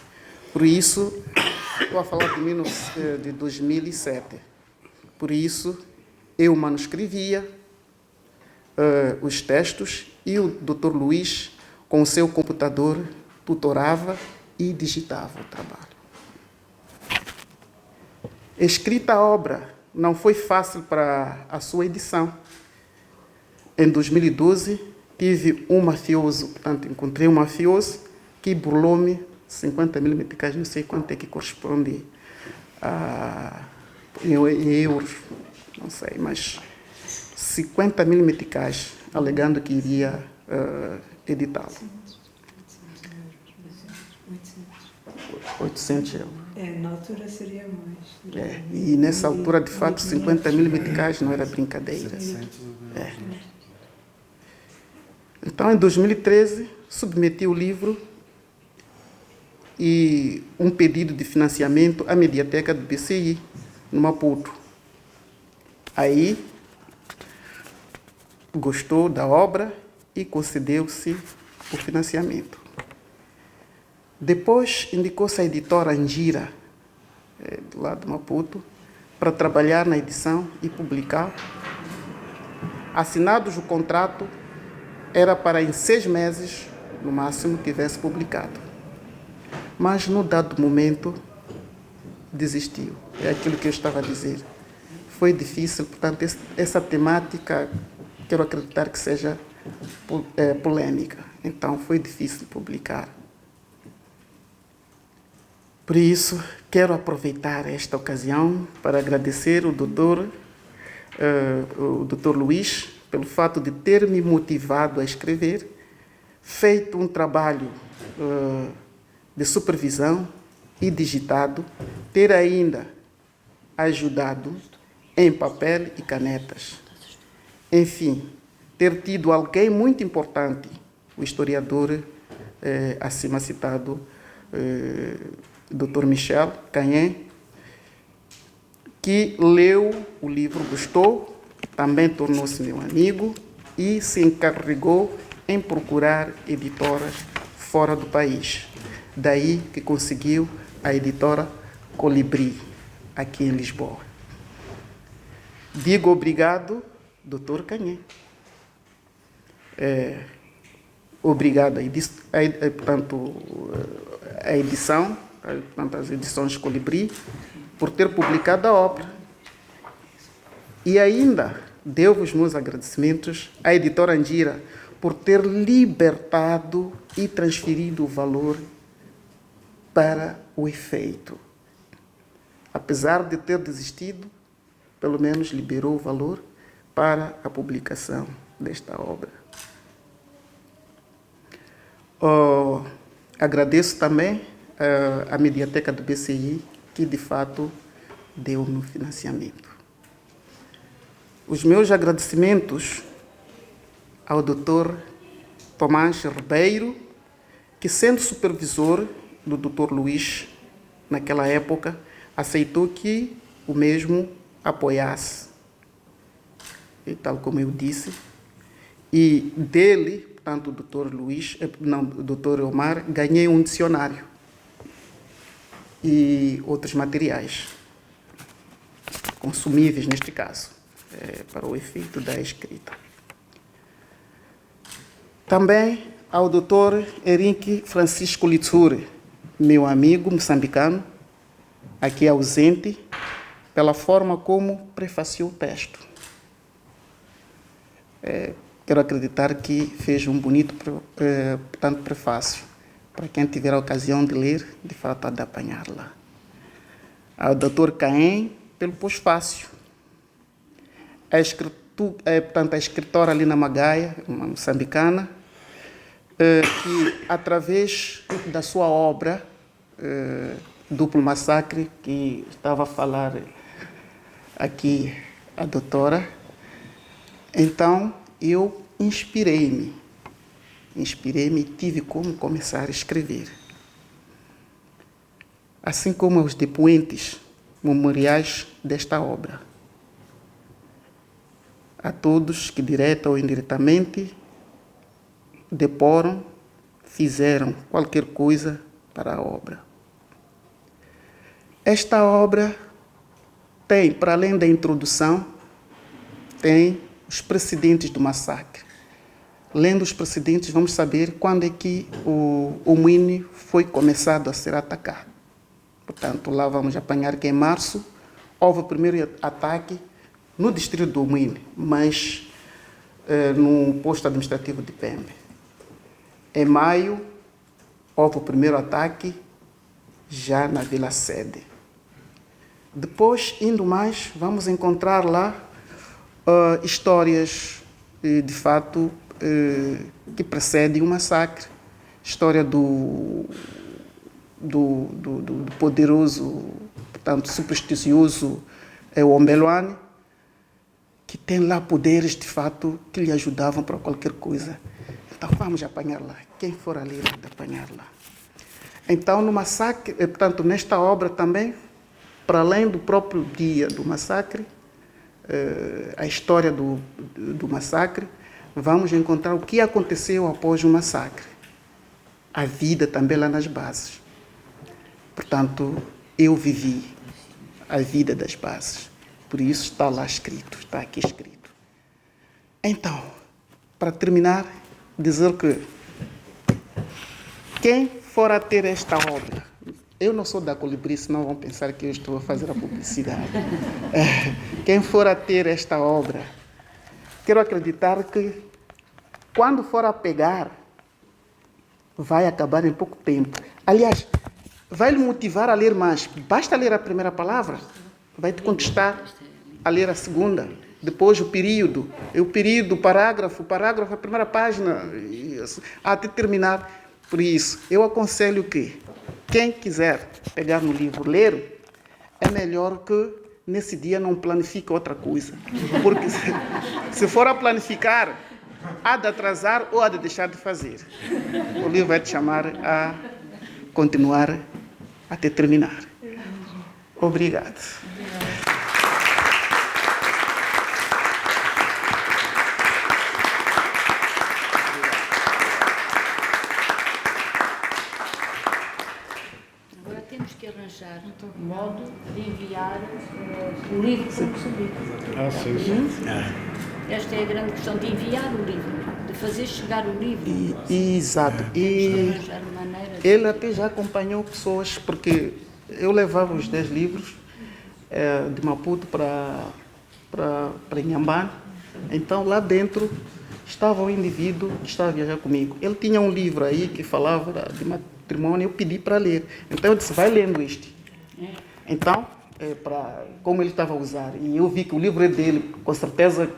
Por isso, estou a falar de 2007. Por isso, eu manuscrevia os textos e o Dr. Luís, com o seu computador, tutorava e digitava o trabalho. Escrita a obra, não foi fácil para a sua edição. Em 2012, tive um mafioso, portanto, encontrei um mafioso que burlou-me 50 mil meticais, não sei quanto é que corresponde em euros, não sei, mas 50 mil meticais, alegando que iria editá-lo. 800 euros. Na altura seria mais. E nessa altura, de fato, 50 mil meticais não era brincadeira. Então, em 2013, submeti o livro e um pedido de financiamento à Mediateca do BCI, no Maputo. Aí, gostou da obra e concedeu-se o financiamento. Depois, indicou-se a editora Angira, do lado do Maputo, para trabalhar na edição e publicar. Assinados o contrato, era para em 6 meses, no máximo, tivesse publicado. Mas, no dado momento, desistiu. É aquilo que eu estava a dizer. Foi difícil, portanto, essa temática, quero acreditar que seja polêmica. Então, foi difícil publicar. Por isso, quero aproveitar esta ocasião para agradecer o doutor Luís pelo fato de ter me motivado a escrever, feito um trabalho de supervisão e digitado, ter ainda ajudado em papel e canetas. Enfim, ter tido alguém muito importante, o historiador acima citado, Dr. Michel Canhen, que leu o livro, gostou, também tornou-se meu amigo e se encarregou em procurar editoras fora do país. Daí que conseguiu a editora Colibri, aqui em Lisboa. Digo obrigado, Dr. Canhen. Obrigado portanto, a edição, portanto, as edições Colibri, por ter publicado a obra. E ainda devo os meus agradecimentos à editora Angira por ter libertado e transferido o valor para o efeito. Apesar de ter desistido, pelo menos liberou o valor para a publicação desta obra. Agradeço também à Mediateca do BCI, que de fato deu-me o financiamento. Os meus agradecimentos ao Dr. Tomás Ribeiro, que, sendo supervisor do Dr. Luís, naquela época, aceitou que o mesmo apoiasse. E tal como eu disse, e dele, portanto, o Dr. Luís, não, o Dr. Omar, ganhei um dicionário e outros materiais, consumíveis neste caso, para o efeito da escrita. Também ao Dr. Henrique Francisco Litsure, meu amigo moçambicano, aqui ausente, pela forma como prefaciou o texto. Quero acreditar que fez um bonito, portanto, prefácio. Para quem tiver a ocasião de ler, de fato, há de apanhá-la. Ao Dr. Caen, pelo pós-fácio. Portanto, a escritora Lina Magaia, uma moçambicana, que, através da sua obra, Duplo Massacre, que estava a falar aqui a doutora, então eu inspirei-me e tive como começar a escrever. Assim como os depoentes memoriais desta obra. A todos que, direta ou indiretamente, deporam, fizeram qualquer coisa para a obra. Esta obra tem, para além da introdução, tem os precedentes do massacre. Lendo os precedentes, vamos saber quando é que o Mwini foi começado a ser atacado. Portanto, lá vamos apanhar que em março houve o primeiro ataque no distrito do Mwini, mas no posto administrativo de Pembe. Em maio, houve o primeiro ataque já na Vila Sede. Depois, indo mais, vamos encontrar lá histórias, de fato, que precedem o massacre. História do poderoso, portanto, supersticioso Ombelwane, que tem lá poderes, de fato, que lhe ajudavam para qualquer coisa. Então, vamos apanhar lá. Quem for ali, vai apanhar lá. Então, no massacre, portanto, nesta obra também, para além do próprio dia do massacre, a história do massacre, vamos encontrar o que aconteceu após o massacre. A vida também lá nas bases. Portanto, eu vivi a vida das bases. Por isso está lá escrito, está aqui escrito. Então, para terminar, dizer que quem for a ter esta obra, eu não sou da Colibri, senão vão pensar que eu estou a fazer a publicidade. Quem for a ter esta obra, quero acreditar que quando for a pegar, vai acabar em pouco tempo. Aliás, vai lhe motivar a ler mais. Basta ler a primeira palavra, vai te contestar a ler a segunda. Depois o período, o parágrafo, a primeira página, até terminar. Por isso, eu aconselho que quem quiser pegar no livro, ler, é melhor que nesse dia não planifique outra coisa. Porque se for a planificar, há de atrasar ou há de deixar de fazer. O livro vai te chamar a continuar até terminar. Obrigado. Agora temos que arranjar modo de enviar o livro para Moçambique. Esta é a grande questão, de enviar o livro, de fazer chegar o livro. Exato. E ele até já acompanhou pessoas, porque eu levava os 10 livros de Maputo para Inhambane. Então, lá dentro estava um indivíduo que estava a viajar comigo. Ele tinha um livro aí que falava de matrimônio, eu pedi para ler. Então, eu disse, vai lendo este. Então, como ele estava a usar, e eu vi que o livro é dele, com certeza,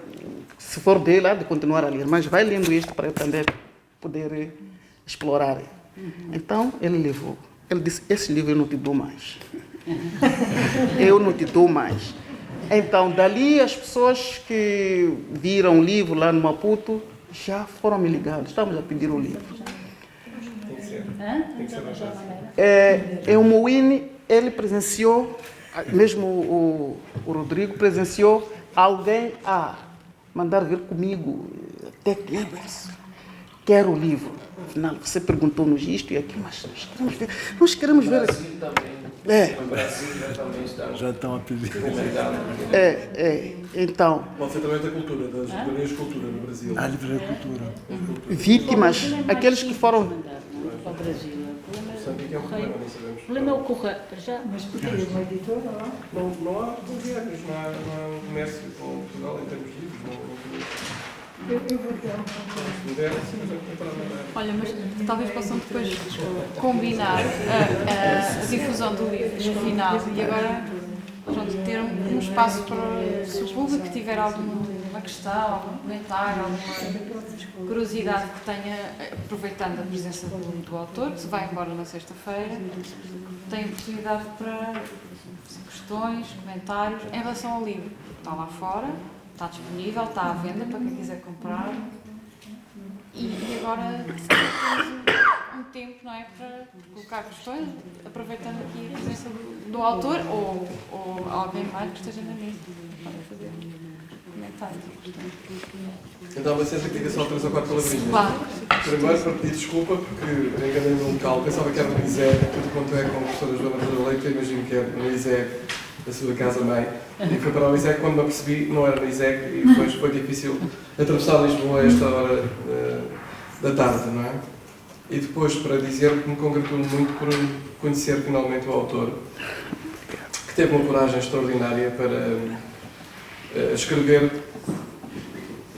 se for dele, há de continuar a ler, mas vai lendo este para eu também poder explorar. Então, ele levou. Ele disse, esse livro eu não te dou mais. Eu não te dou mais. Então, dali as pessoas que viram o livro lá no Maputo já foram me ligando, estamos a pedir o livro. O Mouine, ele presenciou, mesmo o Rodrigo presenciou alguém a mandar ver comigo, até que quero o livro. Afinal, você perguntou-nos isto e aquilo, mas nós queremos ver. No Brasil já estão a pedir. Então. Pode ser também da cultura, das livrarias de cultura no Brasil. A livraria de cultura. Vítimas, aqueles que foram. Para o Brasil. Moçambique é um problema, não sabemos. O problema é o correio. Mas porque uma editora lá? Não há diários, não há um comércio com Portugal em termos de livros. Eu vou ter Olha, mas talvez possam depois combinar a difusão do livro final e agora ter um espaço para, se o público tiver alguma questão, algum comentário, alguma curiosidade que tenha, aproveitando a presença do autor, que se vai embora na sexta-feira, tem oportunidade para questões, comentários em relação ao livro. Está lá fora. Está disponível, está à venda para quem quiser comprar. E agora temos um tempo, não é, para colocar questões, aproveitando aqui a presença do autor ou alguém mais que esteja na mesa para fazer comentários. Então, licença que diga só 3 ou 4 palavrinhas. Claro. Primeiro, para pedir desculpa, porque enganei-me no local. Pensava que era no ISEG, tudo quanto é com a professora Joana Rosa Leite, eu imagino que é no ISEG, da sua casa-mãe. E fui para o ISEG, quando me apercebi, não era no ISEG, e depois foi difícil atravessar Lisboa a esta hora da tarde, não é? E depois, para dizer que me congratulo muito por conhecer finalmente o autor, que teve uma coragem extraordinária para escrever,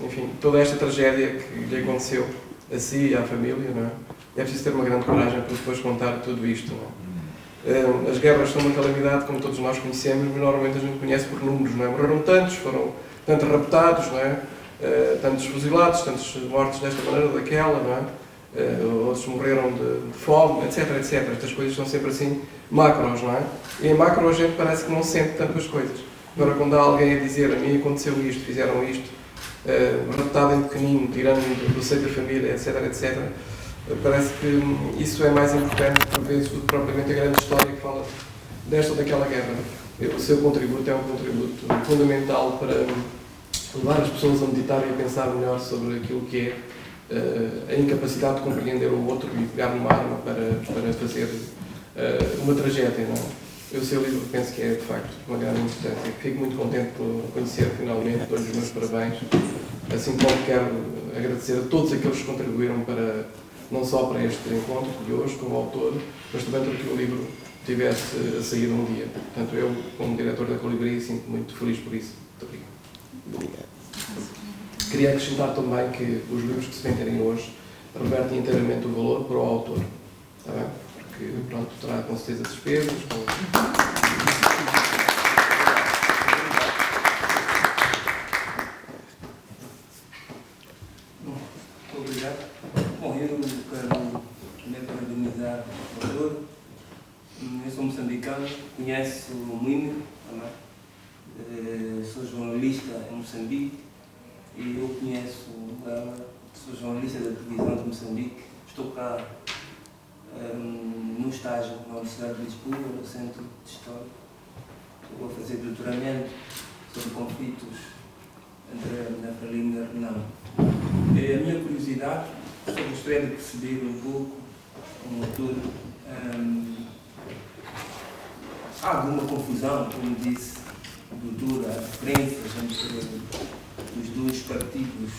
enfim, toda esta tragédia que lhe aconteceu a si e à família, não é? É preciso ter uma grande coragem para depois contar tudo isto, não é? As guerras são uma calamidade, como todos nós conhecemos, mas normalmente a gente conhece por números, não é? Morreram tantos, foram tantos raptados, não é? Tantos fuzilados, tantos mortos desta maneira ou daquela, não é? Outros morreram de fome, etc, etc. Estas coisas são sempre assim, macros, não é? E em macro a gente parece que não sente tantas coisas. Agora, quando há alguém a dizer, a mim aconteceu isto, fizeram isto, raptado em pequenino, tirando do seio da família, etc, etc, Parece que isso é mais importante, por vezes, do que propriamente a grande história que fala desta ou daquela guerra. O seu contributo é um contributo fundamental para levar as pessoas a meditar e a pensar melhor sobre aquilo que é a incapacidade de compreender o outro e pegar numa arma para fazer uma tragédia, não é? O seu livro penso que é, de facto, uma grande importância. Fico muito contente por conhecer, finalmente, dou-lhe os meus parabéns. Assim como quero agradecer a todos aqueles que contribuíram para, não só para este encontro de hoje, como autor, mas também para que o livro tivesse a sair um dia. Portanto, eu, como diretor da Colibri, sinto muito feliz por isso. Muito obrigado. Queria acrescentar também que os livros que se venderem hoje revertem inteiramente o valor para o autor. Está bem? Porque, pronto, terá com certeza despesas. Obrigado. Bom, eu quero parabenizar o autor. Eu sou moçambicano, conheço o Mime, sou jornalista em Moçambique e eu conheço ela, sou jornalista da televisão de Moçambique. Estou cá num estágio na Universidade de Lisboa, no Centro de História. Estou a fazer doutoramento sobre conflitos entre a Frelimo e a Renamo. A minha curiosidade, só gostaria de perceber um pouco, como autor, há alguma confusão, como disse o doutor, há diferenças entre os dois partidos,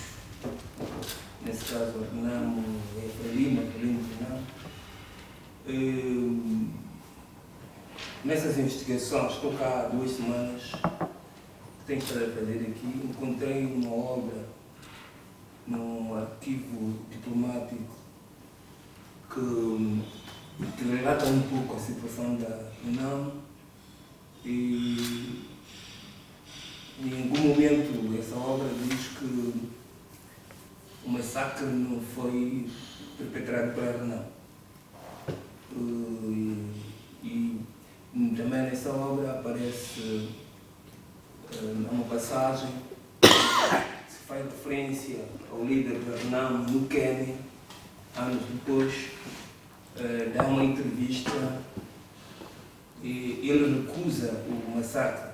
nesse caso a Renamo e a Frelimo e a Renamo. Nessas investigações, estou cá há 2 semanas, tenho estado a fazer aqui, encontrei uma obra num arquivo diplomático que relata um pouco a situação da Renamo e em algum momento essa obra diz que o massacre não foi perpetrado pela Renamo. E também nessa obra aparece uma passagem que faz referência ao líder da Renamo no Quênia, anos depois, dá uma entrevista e ele recusa o massacre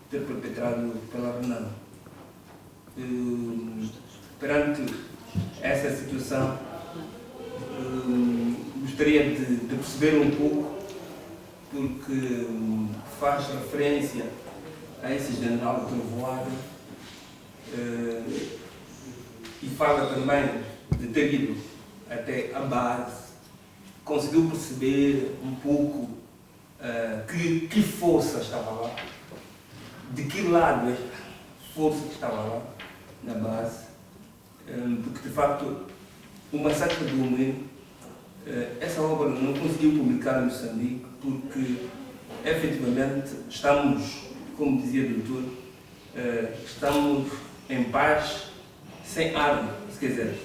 ter perpetrado pela Renamo. Perante essa situação, gostaria de perceber um pouco, porque faz referência a esse general trovoado e fala também de ter ido até a base, conseguiu perceber um pouco que força estava lá, de que lado a força que estava lá na base, porque de facto o massacre do Mime, essa obra não conseguiu publicar em Moçambique porque efetivamente estamos, como dizia o doutor, estamos em paz, sem arma, quer dizer,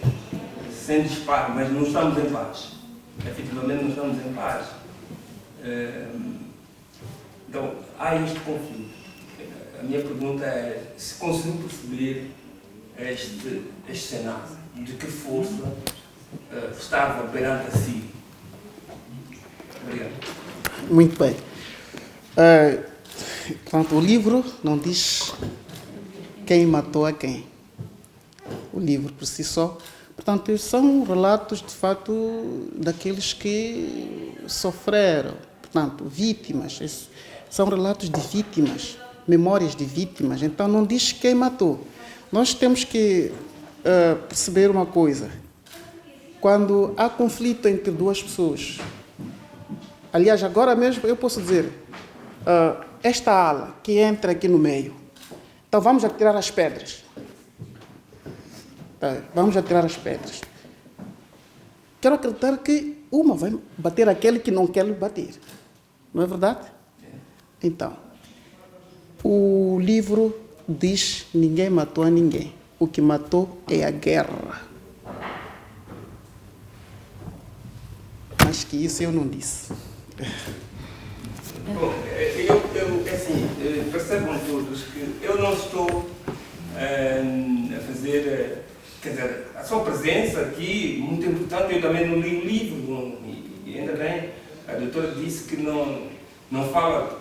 sem disparo, mas não estamos em paz. Efetivamente não estamos em paz. Então, há este conflito. A minha pergunta é se conseguiu perceber este cenário, de que força estava perante a si. Obrigado. Muito bem. Portanto, o livro não diz quem matou a quem. O livro por si só. Portanto, são relatos, de fato, daqueles que sofreram. Portanto, vítimas. São relatos de vítimas, memórias de vítimas. Então, não diz quem matou. Nós temos que perceber uma coisa. Quando há conflito entre duas pessoas, aliás, agora mesmo eu posso dizer, esta ala que entra aqui no meio, então vamos atirar as pedras. Vamos atirar as pedras. Quero acreditar que uma vai bater aquele que não quer lhe bater. Não é verdade? Então, o livro diz: ninguém matou a ninguém. O que matou é a guerra. Mas que isso eu não disse. Bom, assim, percebam todos que eu não estou a fazer quer dizer, a sua presença aqui, muito importante. Eu também não li o livro, e ainda bem, a doutora disse que não fala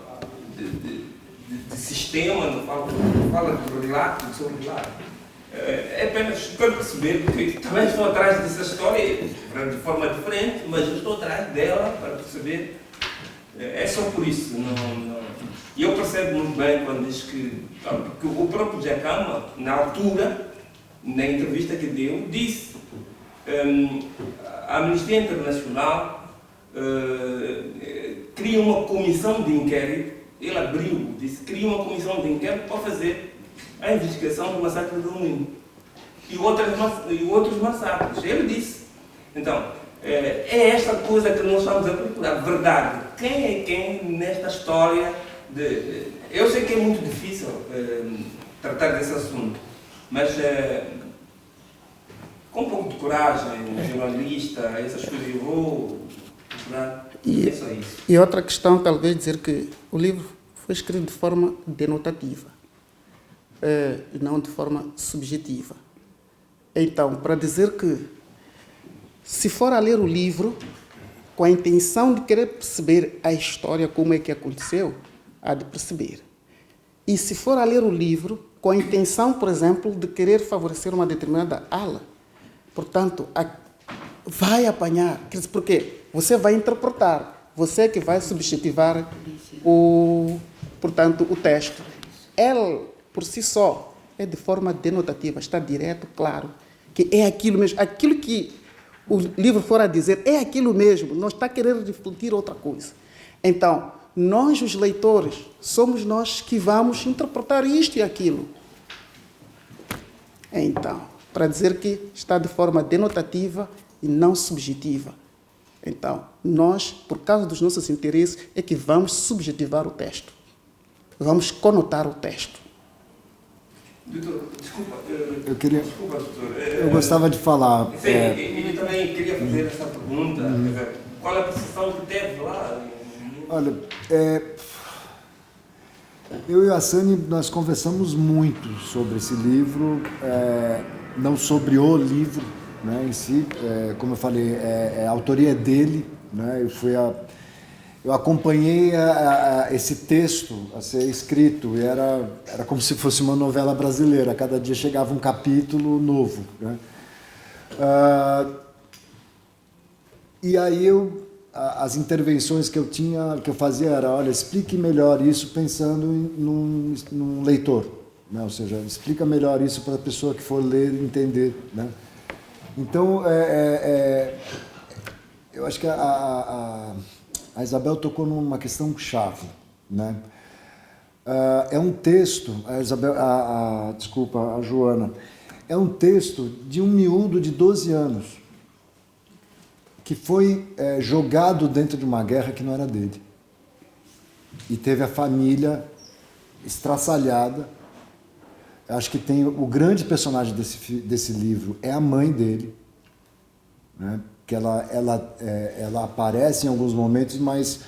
de sistema, não fala do relato, do seu relato. É apenas quero perceber, porque também estou atrás dessa história de forma diferente, mas eu estou atrás dela para perceber. É só por isso. E eu percebo muito bem quando diz que o próprio Djakama, na altura, na entrevista que deu, disse a Amnistia Internacional cria uma comissão de inquérito, ele abriu, disse, cria uma comissão de inquérito para fazer a investigação do massacre do Moinho e outros massacres. Ele disse. Então, é esta coisa que nós estamos a procurar, verdade. Quem é quem nesta história? Eu sei que é muito difícil tratar desse assunto, mas com um pouco de coragem, jornalista, essas coisas eu vou procurar. É só isso. E outra questão, talvez dizer que o livro foi escrito de forma denotativa, e não de forma subjetiva. Então, para dizer que, se for a ler o livro com a intenção de querer perceber a história, como é que aconteceu, há de perceber. E se for a ler o livro com a intenção, por exemplo, de querer favorecer uma determinada ala, portanto, vai apanhar, porque você vai interpretar, você que vai subjetivar o texto. Ele, por si só, é de forma denotativa, está direto, claro, que é aquilo mesmo, aquilo que o livro for a dizer, é aquilo mesmo, não está querendo refletir outra coisa. Então, nós, os leitores, somos nós que vamos interpretar isto e aquilo. Então, para dizer que está de forma denotativa e não subjetiva. Então, nós, por causa dos nossos interesses, é que vamos subjetivar o texto. Vamos conotar o texto. Doutor, desculpa. Desculpa, doutor. Eu gostava de falar. Sim, eu também queria fazer essa pergunta. Qual é a percepção que teve lá? Olha, eu e a Sani, nós conversamos muito sobre esse livro, não sobre o livro, né, em si. Como eu falei, a autoria é dele, né, eu acompanhei esse texto a ser escrito, e era como se fosse uma novela brasileira, cada dia chegava um capítulo novo, né. E aí as intervenções que eu fazia era, olha, explique melhor isso pensando num leitor, né? Ou seja, explica melhor isso para a pessoa que for ler e entender, né? Então, eu acho que a Isabel tocou numa questão chave, né? É um texto, a Joana, é um texto de um miúdo de 12 anos, que foi jogado dentro de uma guerra que não era dele. E teve a família estraçalhada. Acho que tem o grande personagem desse livro é a mãe dele, né? Que ela aparece em alguns momentos, mas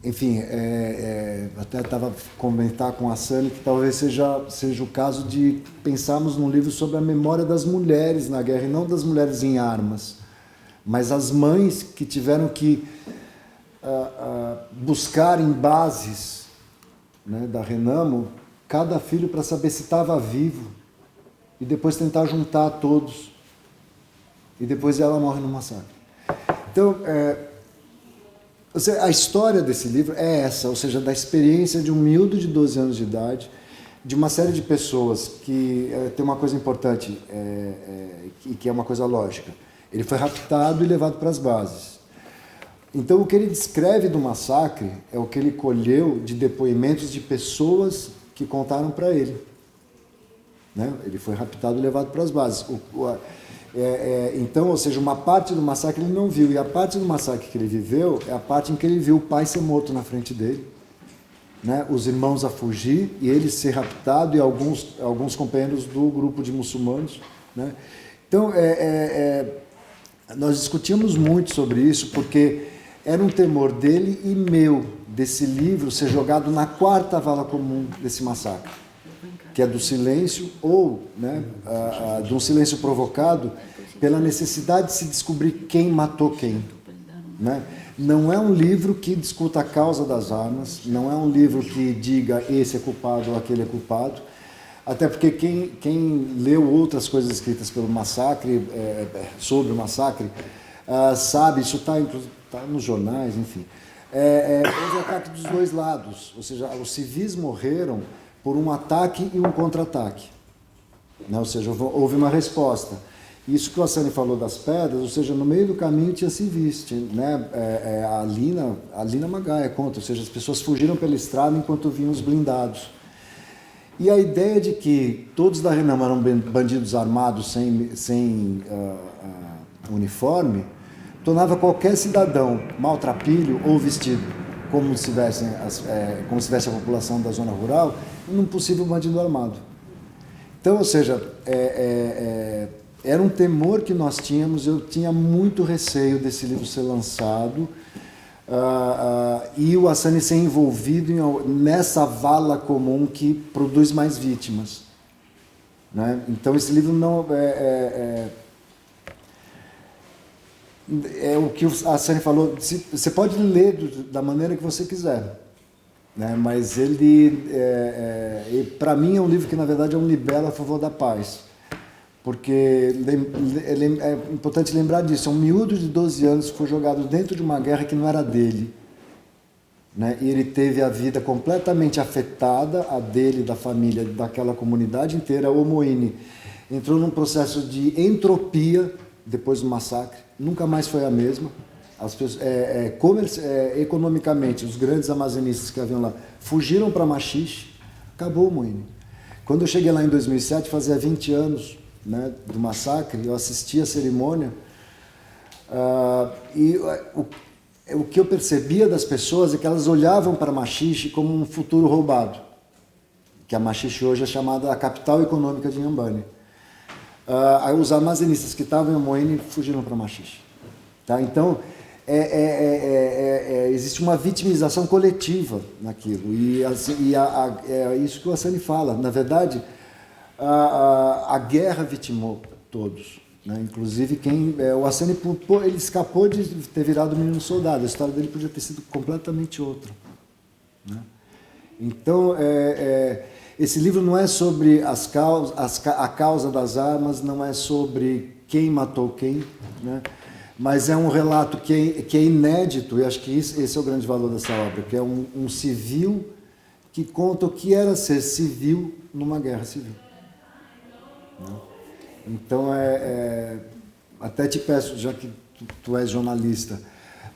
enfim, até estava comentar com a Sani que talvez seja o caso de pensarmos num livro sobre a memória das mulheres na guerra, e não das mulheres em armas, mas as mães que tiveram que buscar em bases, né, da Renamo, cada filho para saber se estava vivo, e depois tentar juntar todos, e depois ela morre no massacre. Então, a história desse livro é essa, ou seja, da experiência de um miúdo de 12 anos de idade, de uma série de pessoas que tem uma coisa importante, que é uma coisa lógica. Ele foi raptado e levado para as bases. Então, o que ele descreve do massacre é o que ele colheu de depoimentos de pessoas que contaram para ele, né? Ele foi raptado e levado para as bases. Então, ou seja, uma parte do massacre ele não viu, e a parte do massacre que ele viveu é a parte em que ele viu o pai ser morto na frente dele, né? Os irmãos a fugir e ele ser raptado, e alguns companheiros do grupo de muçulmanos, né? Então, nós discutimos muito sobre isso, porque era um temor dele e meu, desse livro ser jogado na quarta vala comum desse massacre, que é do silêncio, ou, né, de um silêncio provocado pela necessidade de se descobrir quem matou quem. Né? Não é um livro que discuta a causa das armas, não é um livro que diga esse é culpado ou aquele é culpado, até porque quem leu outras coisas escritas pelo massacre, sobre o massacre, sabe, isso está nos jornais, enfim. Houve ataque dos dois lados, ou seja, os civis morreram por um ataque e um contra-ataque. Né? Ou seja, houve uma resposta. Isso que o Hassani falou das pedras, ou seja, no meio do caminho tinha civis, né? A Lina Magaia conta, ou seja, as pessoas fugiram pela estrada enquanto vinham os blindados. E a ideia de que todos da Renamo eram bandidos armados sem uniforme, tornava qualquer cidadão maltrapilho ou vestido como se tivesse a população da zona rural, um possível bandido armado. Então, ou seja, era um temor que nós tínhamos, eu tinha muito receio desse livro ser lançado e o Hassani ser envolvido nessa vala comum que produz mais vítimas. Né? Então, esse livro não é o que o Hassani falou, você pode ler da maneira que você quiser, né? Mas ele, para mim, é um livro que, na verdade, é um libelo a favor da paz. Porque é importante lembrar disso, é um miúdo de 12 anos que foi jogado dentro de uma guerra que não era dele. Né? E ele teve a vida completamente afetada, a dele, da família, daquela comunidade inteira. O Moine entrou num processo de entropia depois do massacre, nunca mais foi a mesma. As pessoas, economicamente, os grandes armazenistas que haviam lá fugiram para Machixe, acabou o Moine. Quando eu cheguei lá em 2007, fazia 20 anos, né, do massacre, eu assisti a cerimônia e o que eu percebia das pessoas é que elas olhavam para Machixe como um futuro roubado, que a Machixe hoje é chamada a capital econômica de Inhambane. Os armazenistas que estavam em Moine fugiram para Machixe. Tá? Então, existe uma vitimização coletiva naquilo. E é isso que o Hassani fala. Na verdade, a guerra vitimou todos. Né? Inclusive, o Hassani ele escapou de ter virado menino soldado. A história dele podia ter sido completamente outra. Né? Então, esse livro não é sobre a causa das armas, não é sobre quem matou quem, né? Mas é um relato que é inédito, e acho que esse é o grande valor dessa obra, que é um civil que conta o que era ser civil numa guerra civil. Né? Então, até te peço, já que tu és jornalista,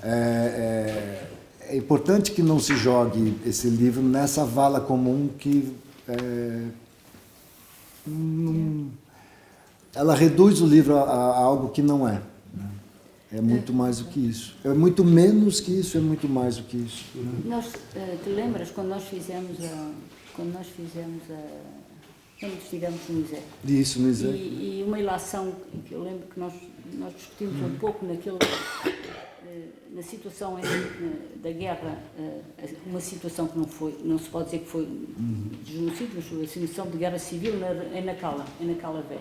é importante que não se jogue esse livro nessa vala comum que ela reduz o livro a algo que não é. Né? É muito mais do que isso. É muito menos que isso, é muito mais do que isso. Nós, te lembras quando nós estivemos no ISEC? Isso, no ISEC. E uma ilação que eu lembro que nós discutimos um pouco na situação da guerra, uma situação que não se pode dizer que foi de genocídio, mas foi a situação de guerra civil em Nacala Velha.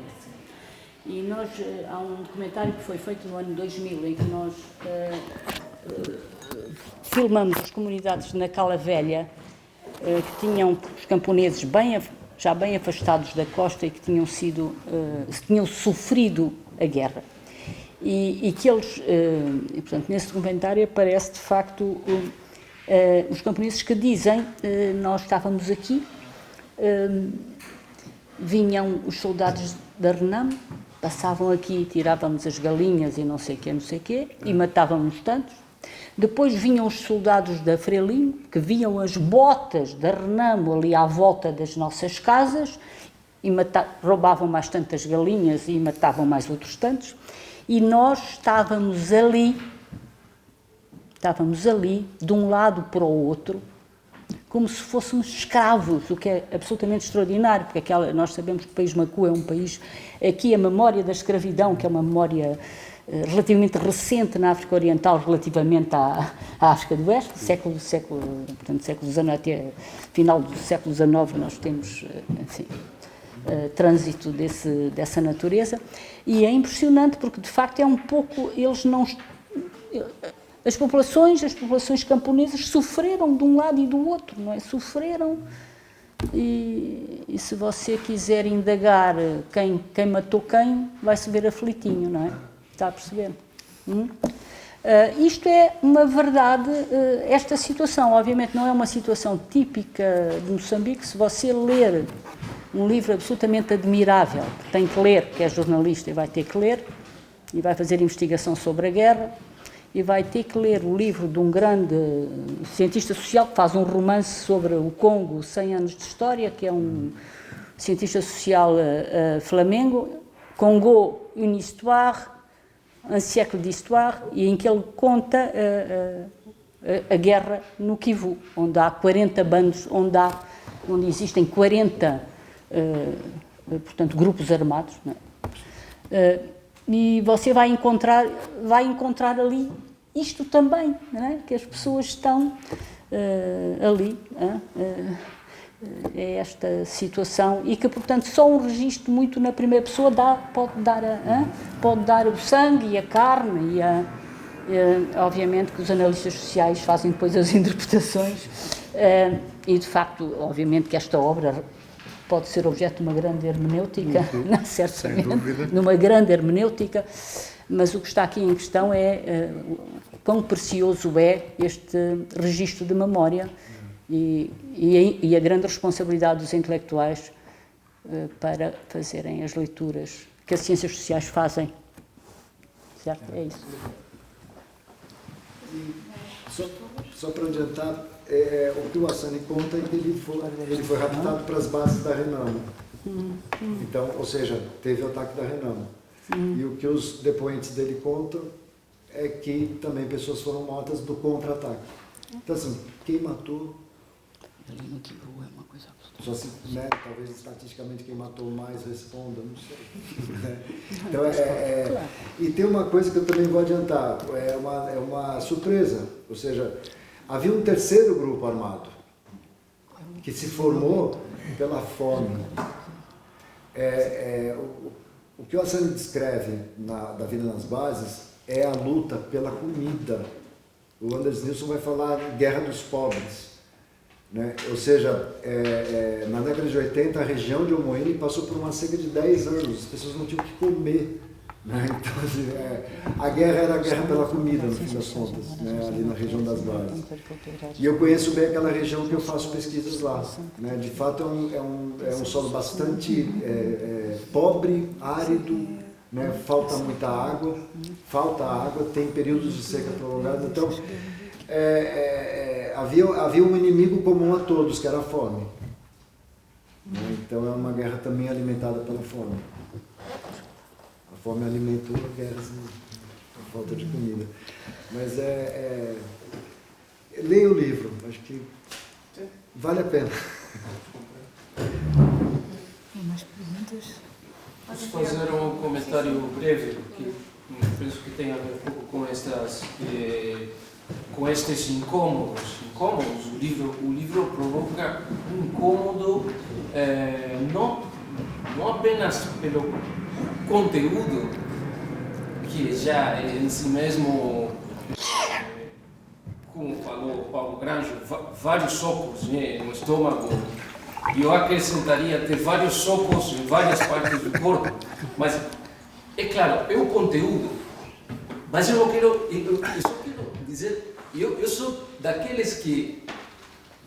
E nós, há um documentário que foi feito no ano 2000, em que nós filmamos as comunidades de Nacala Velha, que tinham os camponeses já bem afastados da costa e que tinham sofrido a guerra. E que eles, portanto, nesse documentário aparece de facto os camponeses que dizem, nós estávamos aqui, vinham os soldados da Renamo, passavam aqui, tirávamos as galinhas e não sei o quê, e matávamos tantos. Depois vinham os soldados da Frelimo, que viam as botas da Renamo ali à volta das nossas casas, e roubavam mais tantas galinhas e matavam mais outros tantos. E nós estávamos ali, de um lado para o outro, como se fôssemos escravos, o que é absolutamente extraordinário, porque nós sabemos que o país Macu é um país, aqui a memória da escravidão, que é uma memória relativamente recente na África Oriental relativamente à África do Oeste, século XIX até final do século XIX nós temos, enfim, trânsito dessa natureza, e é impressionante porque de facto é um pouco, eles não... As populações camponesas sofreram de um lado e do outro, não é? Sofreram, e se você quiser indagar quem matou quem, vai-se ver aflitinho, não é? Está a perceber? Isto é uma verdade, esta situação, obviamente, não é uma situação típica de Moçambique. Se você ler um livro absolutamente admirável, que tem que ler, que é jornalista e vai ter que ler, e vai fazer investigação sobre a guerra, e vai ter que ler o livro de um grande cientista social que faz um romance sobre o Congo, 100 anos de história, que é um cientista social flamengo, Congo, une histoire, un siècle d'histoire, e em que ele conta a guerra no Kivu, onde há 40 bandos, onde existem 40 portanto, grupos armados, não é? E você vai encontrar ali isto também, não é? Que as pessoas estão ali, é esta situação, e que, portanto, só um registro muito na primeira pessoa pode dar o sangue e a carne, obviamente que os analistas sociais fazem depois as interpretações, e de facto, obviamente que esta obra pode ser objeto de uma grande hermenêutica, certamente, numa grande hermenêutica, mas o que está aqui em questão é quão precioso é este registro de memória e a grande responsabilidade dos intelectuais para fazerem as leituras que as ciências sociais fazem. Certo? É isso. Só para adiantar, o que o Hassani conta é que ele foi raptado para as bases da Renamo. Então, ou seja, teve o ataque da Renamo. E o que os depoentes dele contam é que também pessoas foram mortas do contra-ataque. Então, assim, quem matou... Só se, né, talvez estatisticamente quem matou mais responda, não sei. Então, e tem uma coisa que eu também vou adiantar, é uma surpresa, ou seja, havia um terceiro grupo armado, que se formou pela fome. O que o Hassani descreve da vida nas bases é a luta pela comida. O Anders Nilsson vai falar guerra dos pobres. Né? Ou seja, na década de 80, a região de Omoini passou por uma seca de 10 anos, as pessoas não tinham o que comer. Né? Então, assim, a guerra era a guerra pela comida, no fim das contas, né? Ali na região das bases. E eu conheço bem aquela região que eu faço pesquisas lá. Né? De fato, é um solo bastante pobre, árido, né? Falta muita água, tem períodos de seca prolongada. Então, havia um inimigo comum a todos, que era a fome. Né? Então, é uma guerra também alimentada pela fome. A fome alimentou a guerra, assim, a falta de comida. Mas leia o livro, acho que vale a pena. Tem mais perguntas? Posso fazer um comentário breve, que penso que tem a ver um pouco com estes incômodos. O livro provoca um incômodo não apenas pelo conteúdo, que já em si mesmo, como falou Paulo Granjo, vários socos, né, no estômago, e eu acrescentaria ter vários socos em várias partes do corpo, mas é claro, é o conteúdo, mas eu só quero dizer, eu sou daqueles que,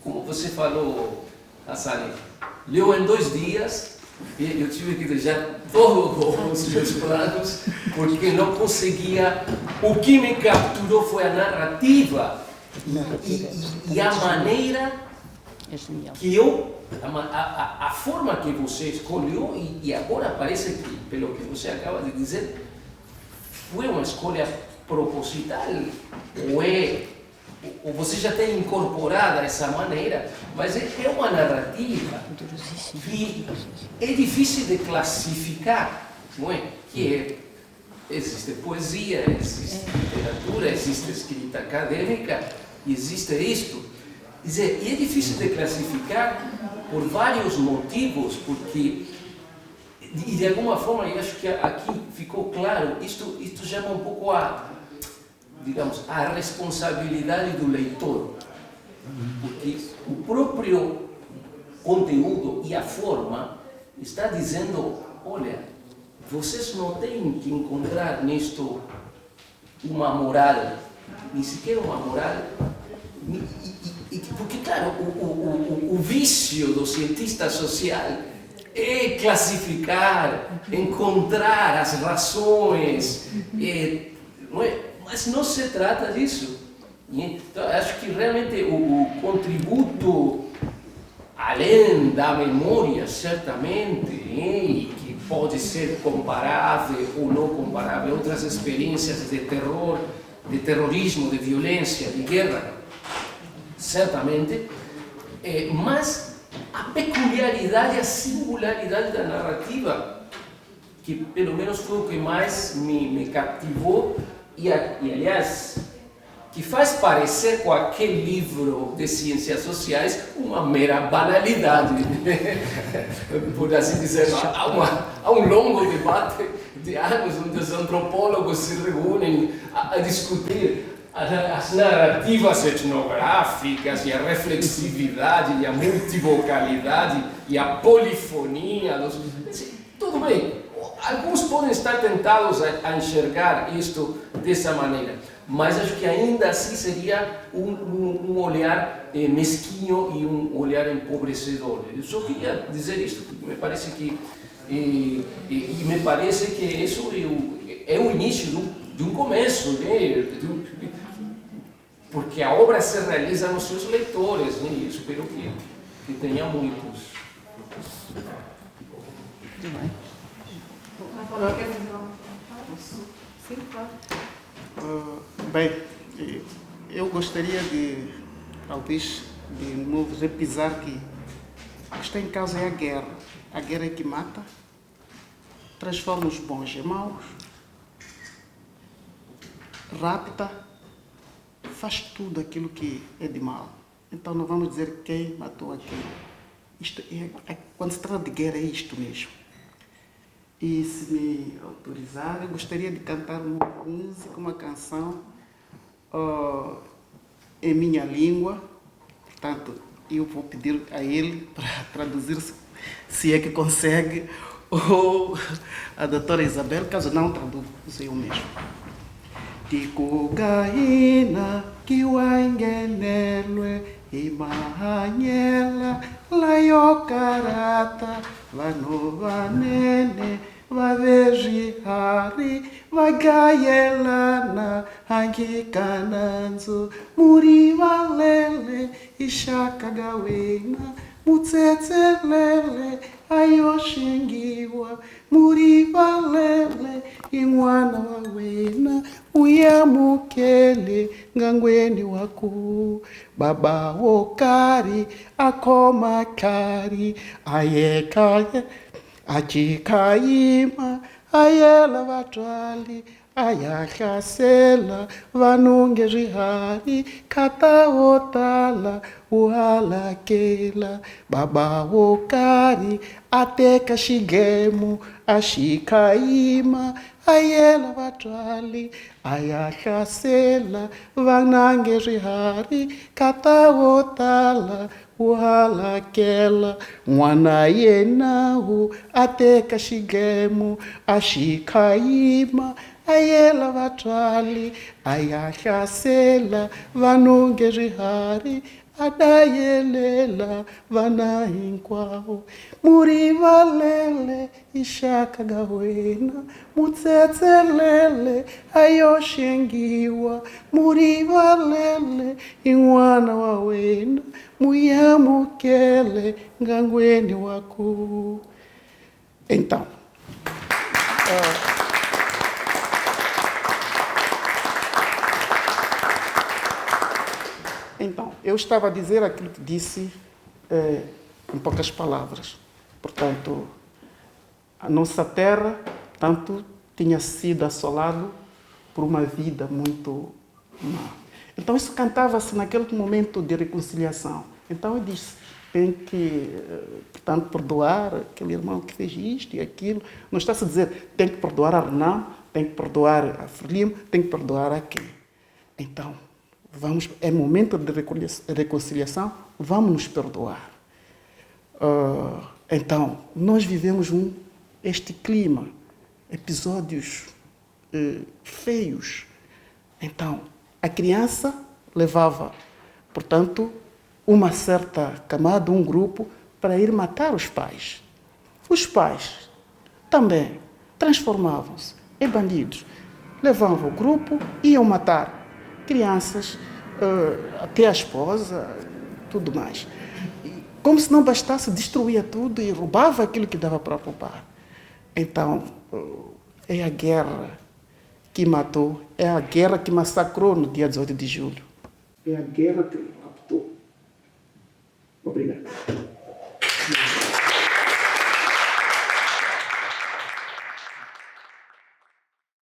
como você falou, Hassani, leu em 2 dias, eu tive que deixar todos os meus planos, porque não conseguia. O que me capturou foi a narrativa e a maneira que a forma que você escolheu, e agora parece que, pelo que você acaba de dizer, foi uma escolha proposital, ou você já tem incorporada essa maneira, mas é uma narrativa que é difícil de classificar, não é? Que existe poesia, existe literatura, existe escrita acadêmica, existe isto. Quer dizer, e é difícil de classificar por vários motivos, porque, e de alguma forma, eu acho que aqui ficou claro, isto chama um pouco digamos, a responsabilidade do leitor, porque o próprio conteúdo e a forma está dizendo, olha, vocês não têm que encontrar nisto uma moral, nem sequer uma moral, porque, claro, o vício do cientista social é classificar, encontrar as razões, não é? Mas não se trata disso. Então, acho que realmente o contributo, além da memória, certamente, e que pode ser comparável ou não comparável a outras experiências de terror, de terrorismo, de violência, de guerra, certamente, mas a peculiaridade, a singularidade da narrativa, que pelo menos foi o que mais me cativou, e aliás, que faz parecer com aquele livro de ciências sociais uma mera banalidade, por assim dizer. Há um longo debate de anos onde os antropólogos se reúnem a discutir as narrativas etnográficas e a reflexividade e a multivocalidade e a polifonia. Tudo bem, alguns podem estar tentados a enxergar isto dessa maneira, mas acho que ainda assim seria um olhar mesquinho e um olhar empobrecedor. Eu só queria dizer isto, porque me parece que me parece que isso é o início de um começo, né? Porque a obra se realiza nos seus leitores, né? E espero que tenha muitos. Muito bem. Sim, claro. Bem, eu gostaria de, talvez, de novo repisar que o que está em causa é a guerra. A guerra é que mata, transforma os bons em maus, rapta, faz tudo aquilo que é de mal. Então não vamos dizer quem matou a quem. Isto quando se trata de guerra é isto mesmo. E se me autorizar, eu gostaria de cantar uma música, uma canção em minha língua. Portanto, eu vou pedir a ele para traduzir, se é que consegue, ou a doutora Isabel, caso não, traduzo eu mesmo. Tikugaina kiwaingenelwe imahanyela layokarata vanovanene vavejihari vagayelana hangikananzo murivalele ishakagawena mutsetselele ayoshengiwa murivalele ing'wana wawena uyamukele ngangweni waku baba wokari akoma kari ayekaye achikayima ayela vatwali ayahlasela vanunge zvihari kataotala uhalakela baba wokari ateka shigemu ashikayima ayela vatwali ayahlasela vanange zvihari kataotala uhalakela n'wana yenahu ateka shigemu ashikayima ayela vatwali ayahlasela vanunge zvihari adayelela vana hinkwavo murivalele ishaka ga wena mutsetselele ayoshengiwa murivalele in'wana wa wena muyamukele ngangweni waku. Então, eu estava a dizer aquilo que disse em poucas palavras. Portanto, a nossa terra, tanto tinha sido assolado por uma vida muito má. Então isso cantava-se naquele momento de reconciliação. Então eu disse, tem que, portanto, perdoar aquele irmão que fez isto e aquilo. Não está-se a dizer, tem que perdoar a Renan, tem que perdoar a Frelimo, tem que perdoar a quem. Então, é momento de reconciliação, vamos nos perdoar. Então, nós vivemos este clima, episódios feios. Então, a criança levava, portanto, uma certa camada, um grupo, para ir matar os pais. Os pais também transformavam-se em bandidos. Levavam o grupo, iam matar crianças, até a esposa, tudo mais. Como se não bastasse, destruía tudo e roubava aquilo que dava para roubar. Então, é a guerra que matou, é a guerra que massacrou no dia 18 de julho. É a guerra que raptou. Obrigado.